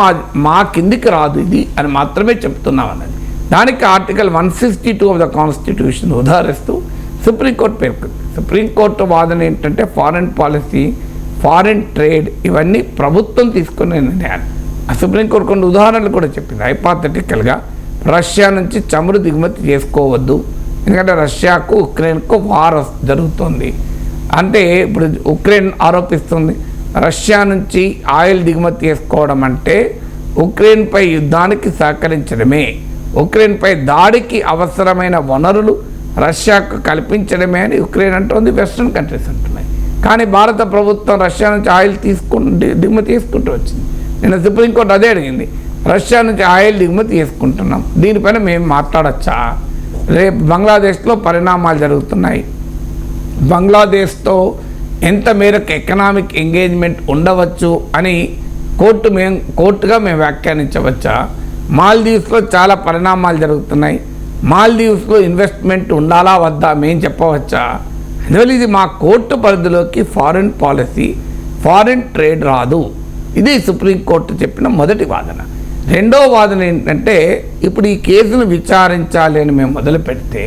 మా కిందికి రాదు ఇది అని మాత్రమే చెప్తున్నాం అన్నది. దానికి ఆర్టికల్ 162 ఆఫ్ ద కాన్స్టిట్యూషన్ ఉదాహరిస్తూ సుప్రీంకోర్టు పేర్కొంది. సుప్రీంకోర్టు వాదన ఏంటంటే ఫారిన్ పాలసీ, ఫారిన్ ట్రేడ్ ఇవన్నీ ప్రభుత్వం తీసుకునే నిర్ణయాలు. ఆ సుప్రీంకోర్టు కొన్ని ఉదాహరణలు కూడా చెప్పింది. హైపాథెటికల్గా రష్యా నుంచి చమురు దిగుమతి చేసుకోవద్దు, ఎందుకంటే రష్యాకు ఉక్రెయిన్కు వార్ జరుగుతుంది. అంటే ఇప్పుడు ఉక్రెయిన్ ఆరోపిస్తుంది రష్యా నుంచి ఆయిల్ దిగుమతి చేసుకోవడం అంటే ఉక్రెయిన్పై యుద్ధానికి సహకరించడమే, ఉక్రెయిన్పై దాడికి అవసరమైన వనరులు రష్యాకు కల్పించడమే అని ఉక్రెయిన్ అంటుంది, వెస్ట్రన్ కంట్రీస్ అంటున్నాయి. కానీ భారత ప్రభుత్వం రష్యా నుంచి ఆయిల్ దిగుమతి చేసుకుంటూ వచ్చింది. నిన్న సుప్రీంకోర్టు అదే అడిగింది, రష్యా నుంచి ఆయిల్ దిగుమతి చేసుకుంటున్నాం, దీనిపైన మేము మాట్లాడచ్చా? రేపు బంగ్లాదేశ్లో పరిణామాలు జరుగుతున్నాయి, బంగ్లాదేశ్తో ఎంత మేరకు ఎకనామిక్ ఎంగేజ్మెంట్ ఉండవచ్చు అని కోర్టుగా మేము వ్యాఖ్యానించవచ్చా? మాల్దీవ్స్లో చాలా పరిణామాలు జరుగుతున్నాయి, మాల్దీవ్స్లో ఇన్వెస్ట్మెంట్ ఉండాలా వద్దా మేము చెప్పవచ్చా? అందువల్ల ఇది మా కోర్టు పరిధిలోకి ఫారిన్ పాలసీ, ఫారిన్ ట్రేడ్ రాదు. ఇది సుప్రీంకోర్టు చెప్పిన మొదటి వాదన. రెండో వాదన ఏంటంటే ఇప్పుడు ఈ కేసును విచారించాలి అని మేము మొదలు పెడితే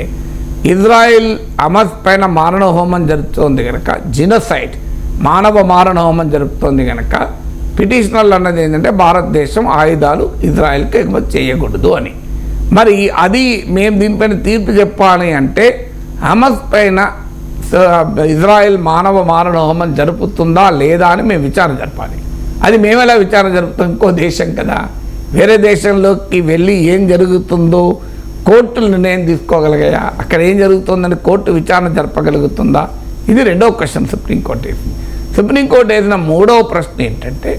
ఇజ్రాయెల్ హమాస్ పైన మారణహోమం జరుగుతోంది కనుక, జినోసైడ్ మానవ మారణహోమం జరుగుతోంది కనుక పిటిషనర్లు అన్నది ఏంటంటే భారతదేశం ఆయుధాలు ఇజ్రాయెల్కి ఎగుమతి చేయకూడదు అని. మరి అది మేము దీనిపైన తీర్పు చెప్పాలి అంటే హమాస్ పైన ఇజ్రాయెల్ మానవ మారణహోమం జరుపుతుందా లేదా అని మేము విచారణ జరపాలి. అది మేము ఎలా విచారణ జరుపుతాం? ఇంకో దేశం కదా, వేరే దేశంలోకి వెళ్ళి ఏం జరుగుతుందో కోర్టులు నిర్ణయం తీసుకోగలిగాయా? అక్కడ ఏం జరుగుతుందని కోర్టు విచారణ జరపగలుగుతుందా? ఇది రెండో క్వశ్చన్ సుప్రీంకోర్టు వేసింది. సుప్రీంకోర్టు వేసిన మూడవ ప్రశ్న ఏంటంటే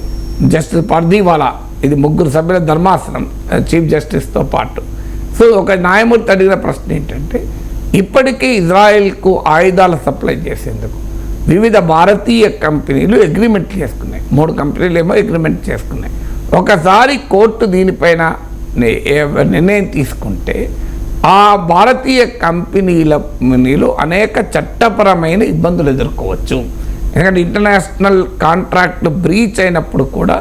జస్టిస్ పర్దీవాలా, ఇది 3 సభ్యుల ధర్మాసనం చీఫ్ జస్టిస్తో పాటు. సో ఒక న్యాయమూర్తి అడిగిన ప్రశ్న ఏంటంటే ఇప్పటికీ ఇజ్రాయెల్కు ఆయుధాల సప్లై చేసేందుకు వివిధ భారతీయ కంపెనీలు అగ్రిమెంట్లు చేసుకున్నాయి, 3 కంపెనీలు ఏమో అగ్రిమెంట్ చేసుకున్నాయి. ఒకసారి కోర్టు దీనిపైన నిర్ణయం తీసుకుంటే ఆ భారతీయ కంపెనీలు అనేక చట్టపరమైన ఇబ్బందులు ఎదుర్కోవచ్చు. ఎందుకంటే ఇంటర్నేషనల్ కాంట్రాక్ట్ బ్రీచ్ అయినప్పుడు కూడా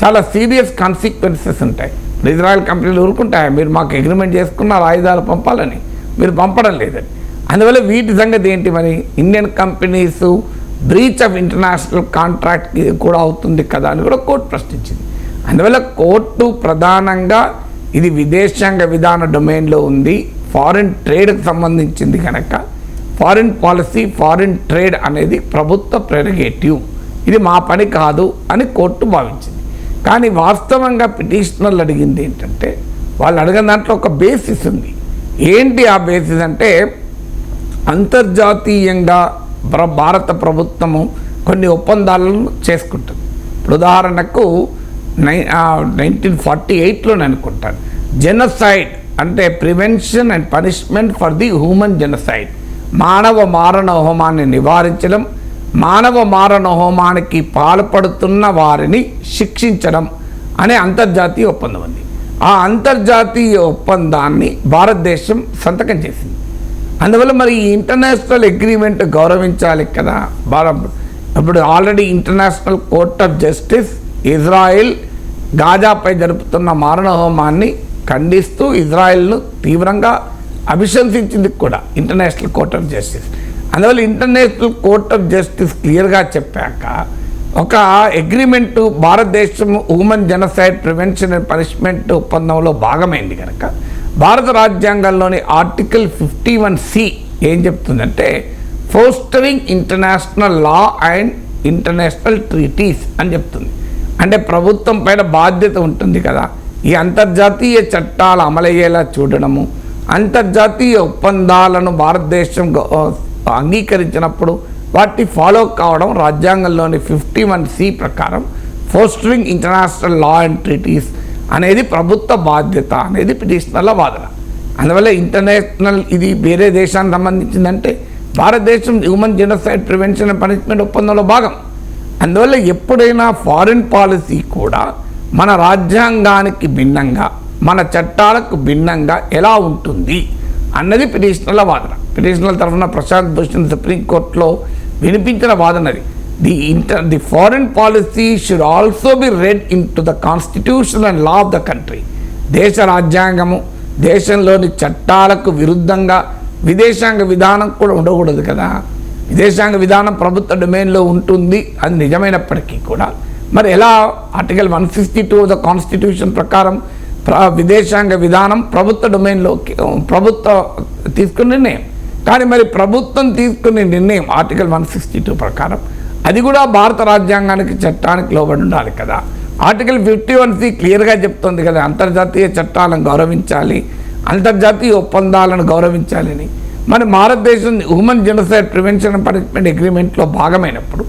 చాలా సీరియస్ కాన్సిక్వెన్సెస్ ఉంటాయి. ఇజ్రాయెల్ కంపెనీలు ఊరుకుంటాయి, మీరు మాకు అగ్రిమెంట్ చేసుకున్నారు ఆయుధాలు పంపాలని, మీరు పంపడం లేదని. అందువల్ల వీటి సంగతి ఏంటి? మరి Indian companies breach of international contract కూడా అవుతుంది కదా అని కూడా కోర్టు ప్రశ్నించింది. అందువల్ల కోర్టు ప్రధానంగా ఇది విదేశాంగ విధాన డొమైన్లో ఉంది, ఫారిన్ ట్రేడ్కి సంబంధించింది కనుక ఫారిన్ పాలసీ, ఫారిన్ ట్రేడ్ అనేది ప్రభుత్వ ప్రెరగేటివ్, ఇది మా పని కాదు అని కోర్టు భావించింది. కానీ వాస్తవంగా పిటిషనర్లు అడిగింది ఏంటంటే వాళ్ళు అడిగిన దాంట్లో ఒక బేసిస్ ఉంది. ఏంటి ఆ బేసిస్ అంటే అంతర్జాతీయంగా భారత ప్రభుత్వము కొన్ని ఒప్పందాలను చేసుకుంటుంది. ఇప్పుడు ఉదాహరణకు 1948లో అనుకుంటాను జెనోసైడ్ అంటే prevention and punishment for the human genocide, మానవ మారణ హోమాన్ని నివారించడం, మానవ మారణ హోమానికి పాల్పడుతున్న వారిని శిక్షించడం అనే అంతర్జాతీయ ఒప్పందం ఉంది. ఆ అంతర్జాతీయ ఒప్పందాన్ని భారతదేశం సంతకం చేసింది. అందువల్ల మరి ఈ ఇంటర్నేషనల్ అగ్రిమెంట్ గౌరవించాలి కదా. ఇప్పుడు already international court of justice Israel గాజాపై జరుపుతున్న మారణహోమాన్ని ఖండిస్తూ ఇజ్రాయెల్ను తీవ్రంగా అభిశంసించింది కూడా ఇంటర్నేషనల్ కోర్ట్ ఆఫ్ జస్టిస్. అందువల్ల ఇంటర్నేషనల్ కోర్ట్ ఆఫ్ జస్టిస్ క్లియర్గా చెప్పాక ఒక అగ్రిమెంట్ భారతదేశం human genocide prevention and punishment ఒప్పందంలో భాగమైంది కనుక భారత రాజ్యాంగంలోని ఆర్టికల్ 51C ఏం చెప్తుందంటే fostering international law and international treaties అని చెప్తుంది. అంటే ప్రభుత్వం పైన బాధ్యత ఉంటుంది కదా, ఈ అంతర్జాతీయ చట్టాలు అమలయ్యేలా చూడడము, అంతర్జాతీయ ఒప్పందాలను భారతదేశం అంగీకరించినప్పుడు వాటిని ఫాలో కావడం రాజ్యాంగంలోని 51C ప్రకారం fostering international law and treaties అనేది ప్రభుత్వ బాధ్యత అనేది పిటిషనర్ల వాదన. అందువల్ల ఇంటర్నేషనల్ ఇది వేరే దేశానికి సంబంధించిందంటే భారతదేశం human genocide prevention and punishment ఒప్పందంలో భాగం. అందువల్ల ఎప్పుడైనా ఫారిన్ పాలసీ కూడా మన రాజ్యాంగానికి భిన్నంగా మన చట్టాలకు భిన్నంగా ఎలా ఉంటుంది అన్నది పిటిషనర్ల వాదన. పిటిషనర్ల తరఫున ప్రశాంత్ భూషణ్ సుప్రీంకోర్టులో వినిపించిన వాదనది. The foreign policy should also be read into the constitution and law of the country. దేశ రాజ్యాంగము దేశంలోని చట్టాలకు విరుద్ధంగా విదేశాంగ విధానం కూడా ఉండకూడదు కదా. విదేశాంగ విధానం ప్రభుత్వ డొమైన్లో ఉంటుంది అది నిజమైనప్పటికీ కూడా మరి ఎలా ఆర్టికల్ 162 ద కాన్స్టిట్యూషన్ ప్రకారం విదేశాంగ విధానం ప్రభుత్వ డొమైన్లో ప్రభుత్వం తీసుకునే నిర్ణయం, కానీ మరి ప్రభుత్వం తీసుకునే నిర్ణయం ఆర్టికల్ 162 ప్రకారం అది కూడా భారత రాజ్యాంగానికి చట్టానికి లోబడి ఉండాలి కదా. ఆర్టికల్ 51C క్లియర్గా చెప్తుంది కదా అంతర్జాతీయ చట్టాలను గౌరవించాలి, అంతర్జాతీయ ఒప్పందాలను గౌరవించాలని. మరి భారతదేశం human genocide prevention and punishment అగ్రిమెంట్లో భాగమైనప్పుడు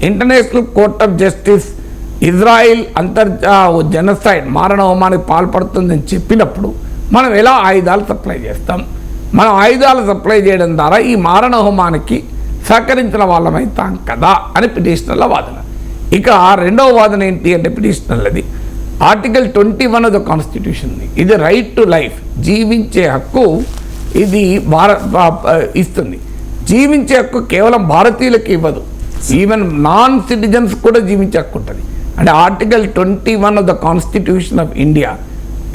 international court of justice Israel genocide మారణ హోమానికి పాల్పడుతుందని చెప్పినప్పుడు మనం ఎలా ఆయుధాలు సప్లై చేస్తాం? మనం ఆయుధాలు సప్లై చేయడం ద్వారా ఈ మారణ హోమానికి సహకరించిన వాళ్ళమవుతాం కదా అని పిటిషనర్ల వాదన. ఇక రెండవ వాదన ఏంటి అంటే పిటిషనర్లది ఆర్టికల్ 21 ఆఫ్ ద కాన్స్టిట్యూషన్. ఇది రైట్ టు లైఫ్, జీవించే హక్కు ఇది ఇస్తుంది. జీవించే హక్కు కేవలం భారతీయులకు ఇవ్వదు, ఈవెన్ నాన్ సిటిజన్స్ కూడా జీవించే హక్కు ఉంటుంది. అంటే article 21 of the constitution of India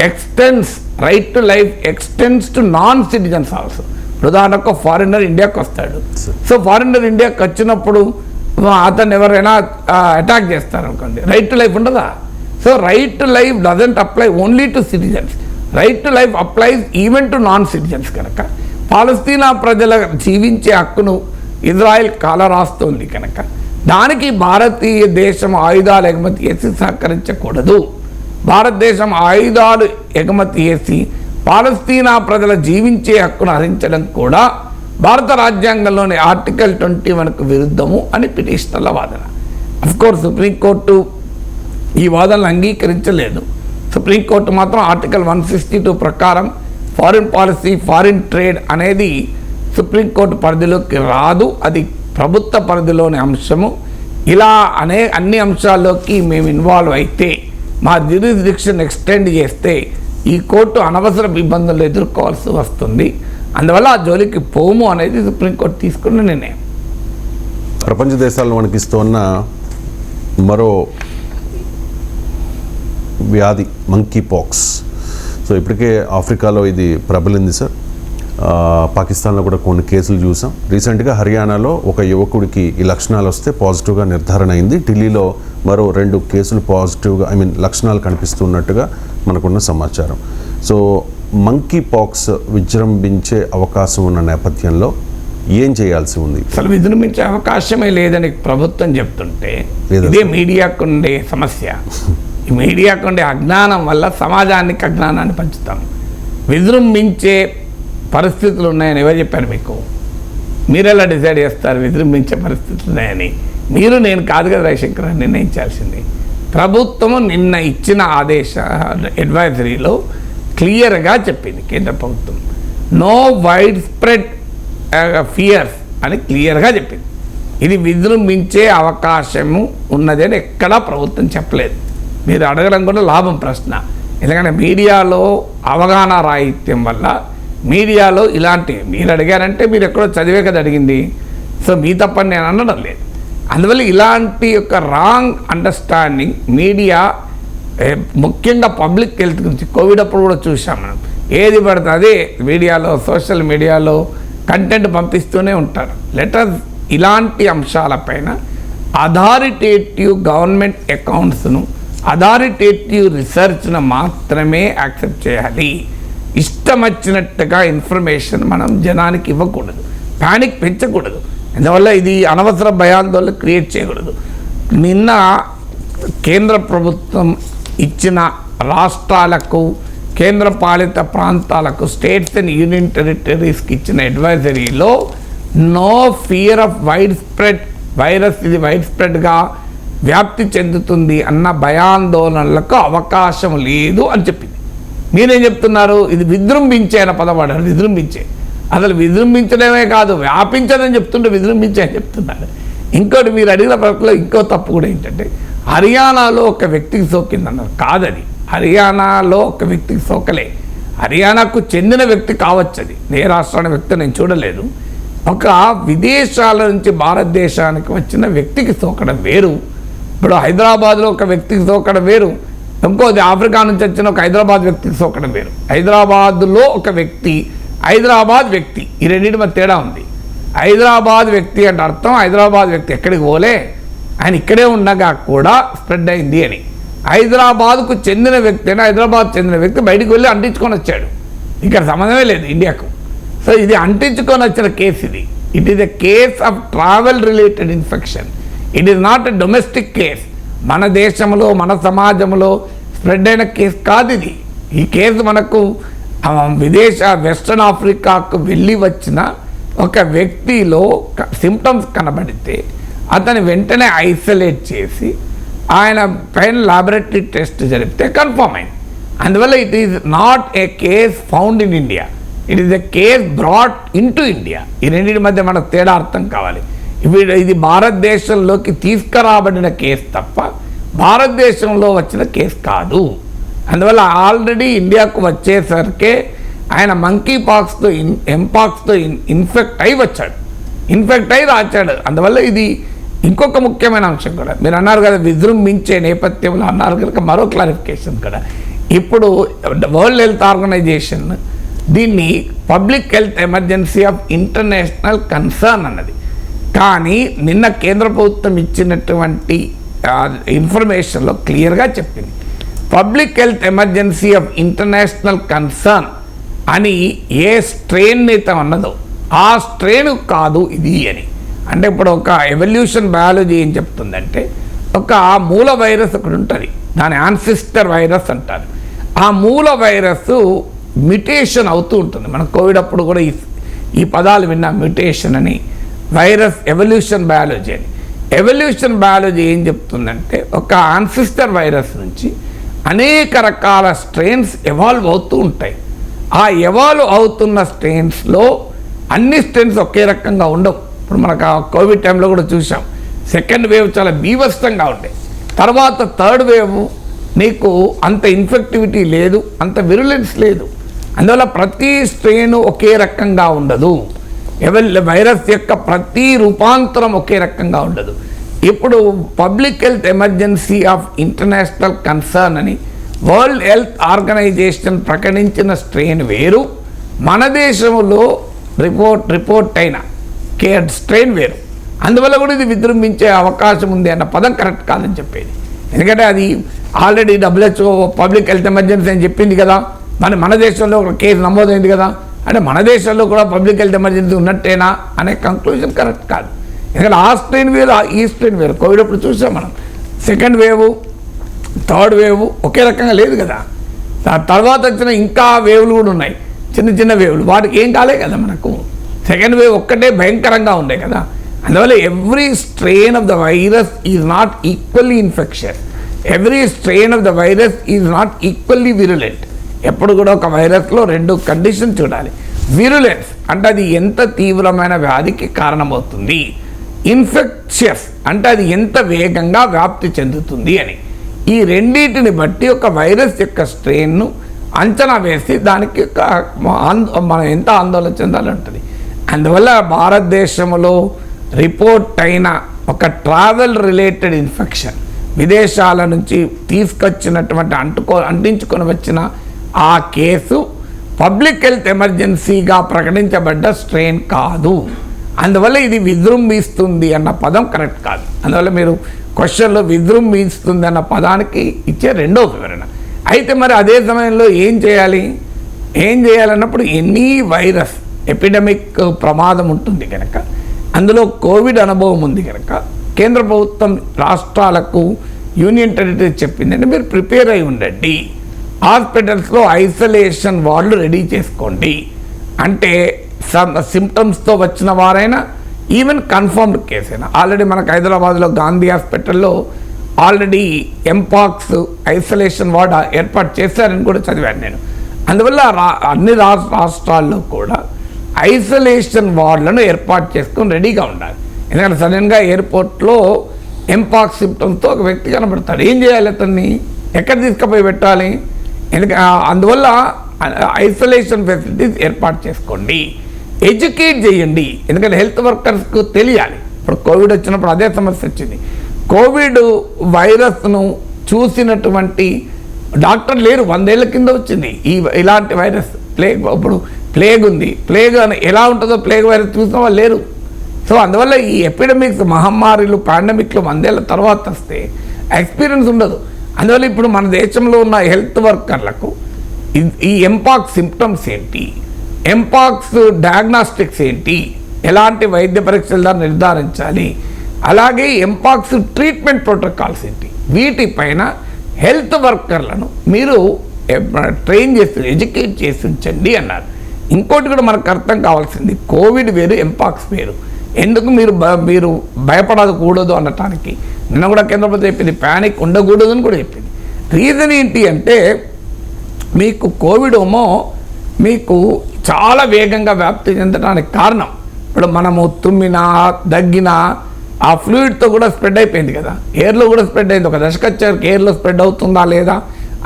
extends right to life extends to non citizens also. ఉదాహరణకు ఫారినర్ ఇండియాకి వస్తాడు, సో ఫారినర్ ఇండియాకి వచ్చినప్పుడు అతను ఎవరైనా అటాక్ చేస్తారు అనుకోండి, రైట్ టు లైఫ్ ఉండదా? So right to life doesn't apply only to citizens, right to life applies even to non citizens. కనుక పాలస్తీనా ప్రజల జీవించే హక్కును ఇజ్రాయెల్ కాలరాస్తోంది కనుక దానికి భారతీయ దేశం ఆయుధాలు ఎగుమతి చేసి సహకరించకూడదు. భారతదేశం ఆయుధాలు ఎగుమతి చేసి పాలస్తీనా ప్రజల జీవించే హక్కును హరించడం కూడా భారత రాజ్యాంగంలోని ఆర్టికల్ 21కు విరుద్ధము అని పిటిషనర్ల వాదన. అఫ్కోర్స్ సుప్రీంకోర్టు ఈ వాదనలు అంగీకరించలేదు. సుప్రీంకోర్టు మాత్రం ఆర్టికల్ 162 ప్రకారం ఫారిన్ పాలసీ ఫారిన్ ట్రేడ్ అనేది సుప్రీంకోర్టు పరిధిలోకి రాదు, అది ప్రభుత్వ పరిధిలోని అంశము. ఇలా అన్ని అంశాల్లోకి మేము ఇన్వాల్వ్ అయితే మా జ్యూరిస్డిక్షన్ ఎక్స్టెండ్ చేస్తే ఈ కోర్టు అనవసర ఇబ్బందులు ఎదుర్కోవాల్సి వస్తుంది, అందువల్ల ఆ జోలికి పోము అనేది సుప్రీంకోర్టు తీసుకున్న నిర్ణయం. ప్రపంచ దేశాలను వణికిస్తున్న మరో వ్యాధి మంకీ పాక్స్. సో ఇప్పటికే ఆఫ్రికాలో ఇది ప్రబలింది సార్. పాకిస్తాన్లో కూడా కొన్ని కేసులు చూసాం. రీసెంట్గా హర్యానాలో ఒక యువకుడికి ఈ లక్షణాలు వస్తే పాజిటివ్గా నిర్ధారణ అయింది. ఢిల్లీలో మరో 2 కేసులు పాజిటివ్గా లక్షణాలు కనిపిస్తున్నట్టుగా మనకున్న సమాచారం. సో మంకీ పాక్స్ విజృంభించే అవకాశం ఉన్న నేపథ్యంలో ఏం చేయాల్సి ఉంది? అసలు విజృంభించే అవకాశమే లేదని ప్రభుత్వం చెప్తుంటే ఇదే మీడియాకు ఉండే సమస్య. ఈ మీడియాకు ఉండే అజ్ఞానం వల్ల సమాజానికి అజ్ఞానాన్ని పంచుతాం. విజృంభించే పరిస్థితులు ఉన్నాయని ఎవరు చెప్పారు మీకు? మీరెలా డిసైడ్ చేస్తారు విజృంభించే పరిస్థితులు ఉన్నాయని? మీరు నేను కాదు కదా రవిశంకర్ నిర్ణయించాల్సింది. ప్రభుత్వము నిన్న ఇచ్చిన అడ్వైజరీలో క్లియర్గా చెప్పింది కేంద్ర ప్రభుత్వం, నో వైడ్ స్ప్రెడ్ ఫియర్స్ అని క్లియర్గా చెప్పింది. ఇది విజృంభించే అవకాశము ఉన్నదని ఎక్కడా ప్రభుత్వం చెప్పలేదు. మీరు అడగడం కూడా లాభం ప్రశ్న, ఎందుకంటే మీడియాలో అవగాహన రాహిత్యం వల్ల మీడియాలో ఇలాంటివి మీరు అడిగారంటే మీరు ఎక్కడో చదివే కదా అడిగింది, సో మీ తప్పని నేను అనడం లేదు. అందువల్ల ఇలాంటి యొక్క రాంగ్ అండర్స్టాండింగ్ మీడియా ముఖ్యంగా పబ్లిక్ హెల్త్ గురించి కోవిడ్ అప్పుడు కూడా చూసాం మనం. ఏది పడితే అదే మీడియాలో, సోషల్ మీడియాలో కంటెంట్ పంపిస్తూనే ఉంటారు. లెటర్స్ ఇలాంటి అంశాలపైన అథారిటేటివ్ గవర్నమెంట్ అకౌంట్స్ను, అథారిటేటివ్ రిసర్చ్ను మాత్రమే యాక్సెప్ట్ చేయాలి. ఇష్టం వచ్చినట్టుగా ఇన్ఫర్మేషన్ మనం జనానికి ఇవ్వకూడదు, ప్యానిక్ పెంచకూడదు. అందువల్ల ఇది అనవసర భయాందోళన క్రియేట్ చేయకూడదు. నిన్న కేంద్ర ప్రభుత్వం ఇచ్చిన రాష్ట్రాలకు, కేంద్ర పాలిత ప్రాంతాలకు, స్టేట్స్ అండ్ యూనియన్ టెరిటరీస్కి ఇచ్చిన అడ్వైజరీలో no fear of wide spread virus, ఇది వైడ్ స్ప్రెడ్గా వ్యాప్తి చెందుతుంది అన్న భయాందోళనలకు అవకాశం లేదు అని చెప్పింది. మీరేం చెప్తున్నారు? ఇది విజృంభించే అన్న పదం వాడారు. విజృంభించే, అసలు విజృంభించడమే కాదు, వ్యాపించదని చెప్తుంటే విజృంభించే అని చెప్తున్నారు. ఇంకోటి మీరు అడిగిన ప్రశ్నలో ఇంకో తప్పు కూడా ఏంటంటే, హర్యానాలో ఒక వ్యక్తికి సోకిందన్నారు. కాదది, హర్యానాలో ఒక వ్యక్తికి సోకలే. హర్యానాకు చెందిన వ్యక్తి కావచ్చు, అది ఏ రాష్ట్రానికి వ్యక్తి నేను చూడలేదు. ఒక విదేశాల నుంచి భారతదేశానికి వచ్చిన వ్యక్తికి సోకడం వేరు. ఇప్పుడు హైదరాబాద్లో ఒక వ్యక్తికి సోకడం వేరు, ఇంకోది ఆఫ్రికా నుంచి వచ్చిన ఒక హైదరాబాద్ వ్యక్తికి సోకడం వేరు. హైదరాబాద్లో ఒక వ్యక్తి, హైదరాబాద్ వ్యక్తి, ఈ రెండింటి మధ్య తేడా ఉంది. హైదరాబాద్ వ్యక్తి అంటే అర్థం హైదరాబాద్ వ్యక్తి ఎక్కడికి పోలే, ఆయన ఇక్కడే ఉండగా కూడా స్ప్రెడ్ అయింది అని. హైదరాబాద్కు చెందిన వ్యక్తి అయినా హైదరాబాద్ చెందిన వ్యక్తి బయటికి వెళ్ళి అంటించుకొని వచ్చాడు, ఇక్కడ సంబంధమే లేదు ఇండియాకు. సో ఇది అంటించుకొని వచ్చిన కేసు ఇది. It is a case of travel related infection. It is not a domestic case. మన దేశంలో, మన సమాజంలో స్ప్రెడ్ అయిన కేసు కాదు ఇది. ఈ కేసు మనకు వెస్ట్రన్ ఆఫ్రికాకు వెళ్ళి వచ్చిన ఒక వ్యక్తిలో సిమ్టమ్స్ కనబడితే అతని వెంటనే ఐసోలేట్ చేసి ఆయన పైన ల్యాబొరేటరీ టెస్ట్ జరిపితే కన్ఫర్మ్ అయింది. అందువల్ల it is not a case found in India, it is a case brought in to India. ఈ రెండింటి మధ్య మనకు తేడా అర్థం కావాలి. ఇది భారతదేశంలోకి తీసుకురాబడిన కేసు తప్ప భారతదేశంలో వచ్చిన కేసు కాదు. అందువల్ల ఆల్రెడీ ఇండియాకు వచ్చేసరికే ఆయన మంకీ పాక్స్తో ఎంపాక్స్తో ఇన్ఫెక్ట్ అయి వచ్చాడు, ఇన్ఫెక్ట్ అయి రాచాడు. అందువల్ల ఇది ఇంకొక ముఖ్యమైన అంశం కూడా మీరు అన్నారు కదా, విజృంభించే నేపథ్యంలో అన్నారు కనుక మరో క్లారిఫికేషన్ కూడా. ఇప్పుడు వరల్డ్ హెల్త్ ఆర్గనైజేషన్ దీన్ని public health emergency of international concern అన్నది. కానీ నిన్న కేంద్ర ప్రభుత్వం ఇచ్చినటువంటి ఇన్ఫర్మేషన్లో క్లియర్గా చెప్పింది public health emergency of international concern అని. ఏ స్ట్రెయిన్ అయితే ఉన్నదో ఆ స్ట్రెయిన్ కాదు ఇది అని. అంటే ఇప్పుడు ఒక ఎవల్యూషన్ బయాలజీ ఏం చెప్తుందంటే, ఒక మూల వైరస్ ఒకటి ఉంటుంది, దాని యాన్సిస్టర్ వైరస్ అంటారు. ఆ మూల వైరస్ మ్యుటేషన్ అవుతూ ఉంటుంది. మన కోవిడ్ అప్పుడు కూడా ఈ పదాలు విన్నా, మ్యుటేషన్ అని, వైరస్ ఎవల్యూషన్ బయాలజీ అని. ఎవల్యూషన్ బయాలజీ ఏం చెప్తుందంటే, ఒక యాన్సిస్టర్ వైరస్ నుంచి అనేక రకాల స్ట్రెయిన్స్ ఎవాల్వ్ అవుతూ ఉంటాయి. ఆ ఎవాల్వ్ అవుతున్న స్ట్రెయిన్స్లో అన్ని స్ట్రెయిన్స్ ఒకే రకంగా ఉండవు. ఇప్పుడు మనకు కోవిడ్ టైంలో కూడా చూసాం, సెకండ్ వేవ్ చాలా బీభత్సంగా ఉండే, తర్వాత థర్డ్ వేవ్ నీకు అంత ఇన్ఫెక్టివిటీ లేదు, అంత విరులెన్స్ లేదు. అందువల్ల ప్రతి స్ట్రెయిన్ ఒకే రకంగా ఉండదు, వైరస్ యొక్క ప్రతి రూపాంతరం ఒకే రకంగా ఉండదు. ఇప్పుడు public health emergency of international concern అని వరల్డ్ హెల్త్ ఆర్గనైజేషన్ ప్రకటించిన స్ట్రెయిన్ వేరు, మన దేశంలో రిపోర్ట్ అయిన స్ట్రెయిన్ వేరు. అందువల్ల కూడా ఇది విజృంభించే అవకాశం ఉంది అన్న పదం కరెక్ట్ కాదని చెప్పేది. ఎందుకంటే అది already WHO public health emergency అని చెప్పింది కదా, మన దేశంలో ఒక కేసు నమోదైంది కదా, అంటే మన దేశంలో కూడా పబ్లిక్ హెల్త్ ఎమర్జెన్సీ ఉన్నట్టేనా అనే కంక్లూజన్ కరెక్ట్ కాదు. ఎందుకంటే ఆ స్ట్రెయిన్ వేరు, ఈ స్ట్రెయిన్ వేరు. కోవిడ్ అప్పుడు చూసాం మనం, సెకండ్ వేవ్ థర్డ్ వేవ్ ఒకే రకంగా లేదు కదా. తర్వాత వచ్చిన ఇంకా వేవ్లు కూడా ఉన్నాయి, చిన్న చిన్న వేవ్లు, వాటికి ఏం కాలే కదా మనకు. సెకండ్ వేవ్ ఒక్కటే భయంకరంగా ఉండే కదా. అందువల్ల every strain of the virus is not equally infectious, every strain of the virus is not equally virulent. ఎప్పుడు కూడా ఒక వైరస్లో రెండు కండిషన్ చూడాలి. విరులెన్స్ అంటే అది ఎంత తీవ్రమైన వ్యాధికి కారణమవుతుంది, ఇన్ఫెక్షస్ అంటే అది ఎంత వేగంగా వ్యాప్తి చెందుతుంది అని. ఈ రెండింటిని బట్టి ఒక వైరస్ యొక్క స్ట్రెయిన్ను అంచనా వేసి దానికి మనం ఎంత ఆందోళన చెందాలి ఉంటుంది. అందువల్ల భారతదేశంలో రిపోర్ట్ అయిన ఒక ట్రావెల్ రిలేటెడ్ ఇన్ఫెక్షన్, విదేశాల నుంచి తీసుకొచ్చినటువంటి అంటించుకొని వచ్చిన ఆ కేసు పబ్లిక్ హెల్త్ ఎమర్జెన్సీగా ప్రకటించబడ్డ స్ట్రెయిన్ కాదు. అందువల్ల ఇది విజృంభిస్తుంది అన్న పదం కరెక్ట్ కాదు. అందువల్ల మీరు క్వశ్చన్లో విజృంభిస్తుంది అన్న పదానికి ఇచ్చే రెండో వివరణ. అయితే మరి అదే సమయంలో ఏం చేయాలన్నప్పుడు ఎనీ వైరస్ ఎపిడమిక్ ప్రమాదం ఉంటుంది కనుక, అందులో కోవిడ్ అనుభవం ఉంది కనుక కేంద్ర ప్రభుత్వం రాష్ట్రాలకు, యూనియన్ టెరిటరీ చెప్పిందంటే మీరు ప్రిపేర్ అయి ఉండండి, హాస్పిటల్స్లో ఐసోలేషన్ వార్డులు రెడీ చేసుకోండి. అంటే సిమ్టమ్స్తో వచ్చిన వారైనా, ఈవెన్ కన్ఫర్మ్డ్ కేసు అయినా, ఆల్రెడీ మనకు హైదరాబాద్లో గాంధీ హాస్పిటల్లో ఆల్రెడీ ఎంపాక్స్ ఐసోలేషన్ వార్డ్ ఏర్పాటు చేశారని కూడా చదివాను నేను. అందువల్ల అన్ని రాష్ట్రాల్లో కూడా ఐసోలేషన్ వార్డులను ఏర్పాటు చేసుకొని రెడీగా ఉండాలి. ఎందుకంటే సడన్గా ఎయిర్పోర్ట్లో ఎంపాక్స్ సిమ్టమ్స్తో ఒక వ్యక్తి కనబడతాడు, ఏం చేయాలి? అతన్ని ఎక్కడ తీసుకుపోయి పెట్టాలి? అందువల్ల ఐసోలేషన్ ఫెసిలిటీస్ ఏర్పాటు చేసుకోండి, ఎడ్యుకేట్ చేయండి. ఎందుకంటే హెల్త్ వర్కర్స్కు తెలియాలి. ఇప్పుడు కోవిడ్ వచ్చినప్పుడు అదే సమస్య వచ్చింది. కోవిడ్ వైరస్ను చూసినటువంటి డాక్టర్ లేరు. 100 ఏళ్ల కింద వచ్చింది ఇలాంటి వైరస్. ఇప్పుడు ప్లేగ్ ఉంది, ప్లేగ్ అని ఎలా ఉంటుందో ప్లేగ్ వైరస్ చూసిన వాళ్ళు లేరు. సో అందువల్ల ఈ ఎపిడమిక్స్, మహమ్మారిలు, పాండమిక్లు 100 ఏళ్ళ తర్వాత వస్తే ఎక్స్పీరియన్స్ ఉండదు. అందువల్ల ఇప్పుడు మన దేశంలో ఉన్న హెల్త్ వర్కర్లకు ఈ ఎంపాక్స్ సిమ్టమ్స్ ఏంటి, ఎంపాక్స్ డయాగ్నాస్టిక్స్ ఏంటి, ఎలాంటి వైద్య పరీక్షల ద్వారా నిర్ధారించాలి, అలాగే ఎంపాక్స్ ట్రీట్మెంట్ ప్రోటోకాల్స్ ఏంటి, వీటిపైన హెల్త్ వర్కర్లను మీరు ట్రైన్ చేసి ఎడ్యుకేట్ చేసి ఉంచండి అన్నారు. ఇంకోటి కూడా మనకు అర్థం కావాల్సింది, కోవిడ్ వేరు, ఎంపాక్స్ వేరు. ఎందుకు మీరు భయపడకూడదు అనటానికి నిన్న కూడా కేంద్ర ప్రభుత్వం చెప్పింది, ప్యానిక్ ఉండకూడదు అని కూడా చెప్పింది. రీజన్ ఏంటి అంటే, మీకు కోవిడ్ ఏమో మీకు చాలా వేగంగా వ్యాప్తి చెందడానికి కారణం, ఇప్పుడు మనము తుమ్మినా, దగ్గినా ఆ ఫ్లూయిడ్తో కూడా స్ప్రెడ్ అయిపోయింది కదా, ఎయిర్లో కూడా స్ప్రెడ్ అయింది. ఒక దశకొచ్చారికి ఎయిర్లో స్ప్రెడ్ అవుతుందా లేదా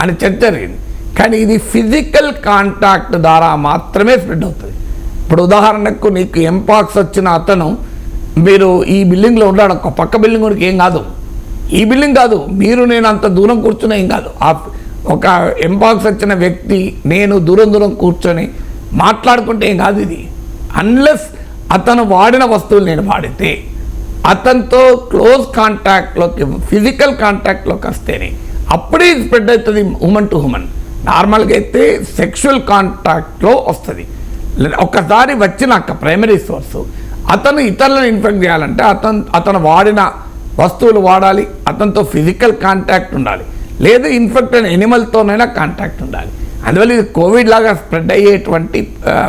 అని చర్చ జరిగింది. కానీ ఇది ఫిజికల్ కాంటాక్ట్ ద్వారా మాత్రమే స్ప్రెడ్ అవుతుంది. ఇప్పుడు ఉదాహరణకు నీకు ఎంపాక్స్ వచ్చిన అతను, మీరు ఈ బిల్డింగ్లో ఉన్నాడు, ఒక పక్క బిల్డింగ్ కూడా ఏం కాదు, ఈ బిల్డింగ్ కాదు, మీరు నేను అంత దూరం కూర్చున్నా ఏం కాదు. ఒక ఎంపాక్స్ వచ్చిన వ్యక్తి నేను దూరం కూర్చొని మాట్లాడుకుంటే ఏం కాదు ఇది, అన్లెస్ అతను వాడిన వస్తువులు నేను వాడితే, అతనితో క్లోజ్ కాంటాక్ట్లోకి, ఫిజికల్ కాంటాక్ట్లోకి వస్తేనే అప్పుడే స్ప్రెడ్ అవుతుంది హ్యూమన్ టు హ్యూమన్. నార్మల్గా అయితే సెక్షువల్ కాంటాక్ట్లో వస్తుంది. ఒక్కసారి వచ్చినాక ప్రైమరీ సోర్సు అతను ఇతరులను ఇన్ఫెక్ట్ చేయాలంటే అతను వాడిన వస్తువులు వాడాలి, అతనితో ఫిజికల్ కాంటాక్ట్ ఉండాలి, లేదా ఇన్ఫెక్ట్ అయిన ఎనిమల్తోనైనా కాంటాక్ట్ ఉండాలి. అందువల్ల ఇది కోవిడ్ లాగా స్ప్రెడ్ అయ్యేటువంటి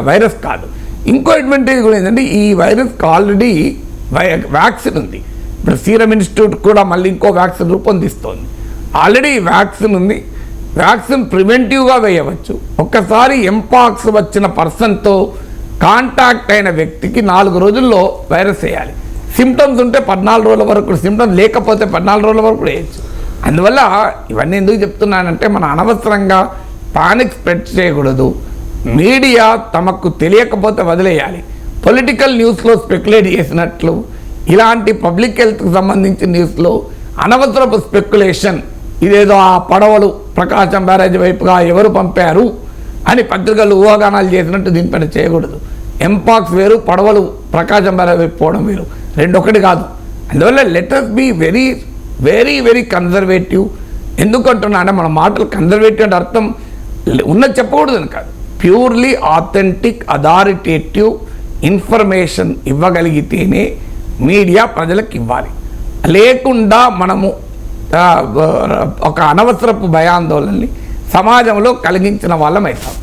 వైరస్ కాదు. ఇంకో అడ్వాంటేజ్ కూడా ఏంటంటే, ఈ వైరస్కి ఆల్రెడీ వ్యాక్సిన్ ఉంది. ఇప్పుడు సీరం ఇన్స్టిట్యూట్ కూడా మళ్ళీ ఇంకో వ్యాక్సిన్ రూపొందిస్తోంది. ఆల్రెడీ వ్యాక్సిన్ ఉంది. వ్యాక్సిన్ ప్రివెంటివ్గా వేయవచ్చు. ఒక్కసారి ఎంపాక్స్ వచ్చిన పర్సన్తో కాంటాక్ట్ అయిన వ్యక్తికి 4 రోజుల్లో వైరస్ వేయాలి. సిమ్టమ్స్ ఉంటే 14 రోజుల వరకు, సిమ్టమ్స్ లేకపోతే 14 రోజుల వరకు వేయచ్చు. అందువల్ల ఇవన్నీ ఎందుకు చెప్తున్నానంటే, మన అనవసరంగా పానిక్ స్ప్రెడ్ చేయకూడదు. మీడియా తమకు తెలియకపోతే వదిలేయాలి. పొలిటికల్ న్యూస్లో స్పెక్యులేట్ చేసినట్లు, ఇలాంటి పబ్లిక్ హెల్త్కి సంబంధించిన న్యూస్లో అనవసరపు స్పెక్యులేషన్, ఇదేదో ఆ పడవలు ప్రకాశం బ్యారేజ్ వైపుగా ఎవరు పంపారు అని పత్రికలు ఊహాగానాలు చేసినట్టు దీనిపైన చేయకూడదు. ఎంపాక్స్ వేరు, పడవలు ప్రకాశం బ్యారేజ్ వైపు పోవడం వేరు, రెండు ఒకటి కాదు. అందువల్ల let us be very very very conservative. ఎందుకంటున్నా అంటే, మన మాటలు కన్జర్వేటివ్ అంటే అర్థం ఉన్నది చెప్పకూడదని కాదు, ప్యూర్లీ ఆథెంటిక్ అథారిటేటివ్ ఇన్ఫర్మేషన్ ఇవ్వగలిగితేనే మీడియా ప్రజలకు ఇవ్వాలి. లేకుండా మనము ఒక అనవసరపు భయాందోళనని సమాజంలో కలిగించిన వాళ్ళం అవుతాం.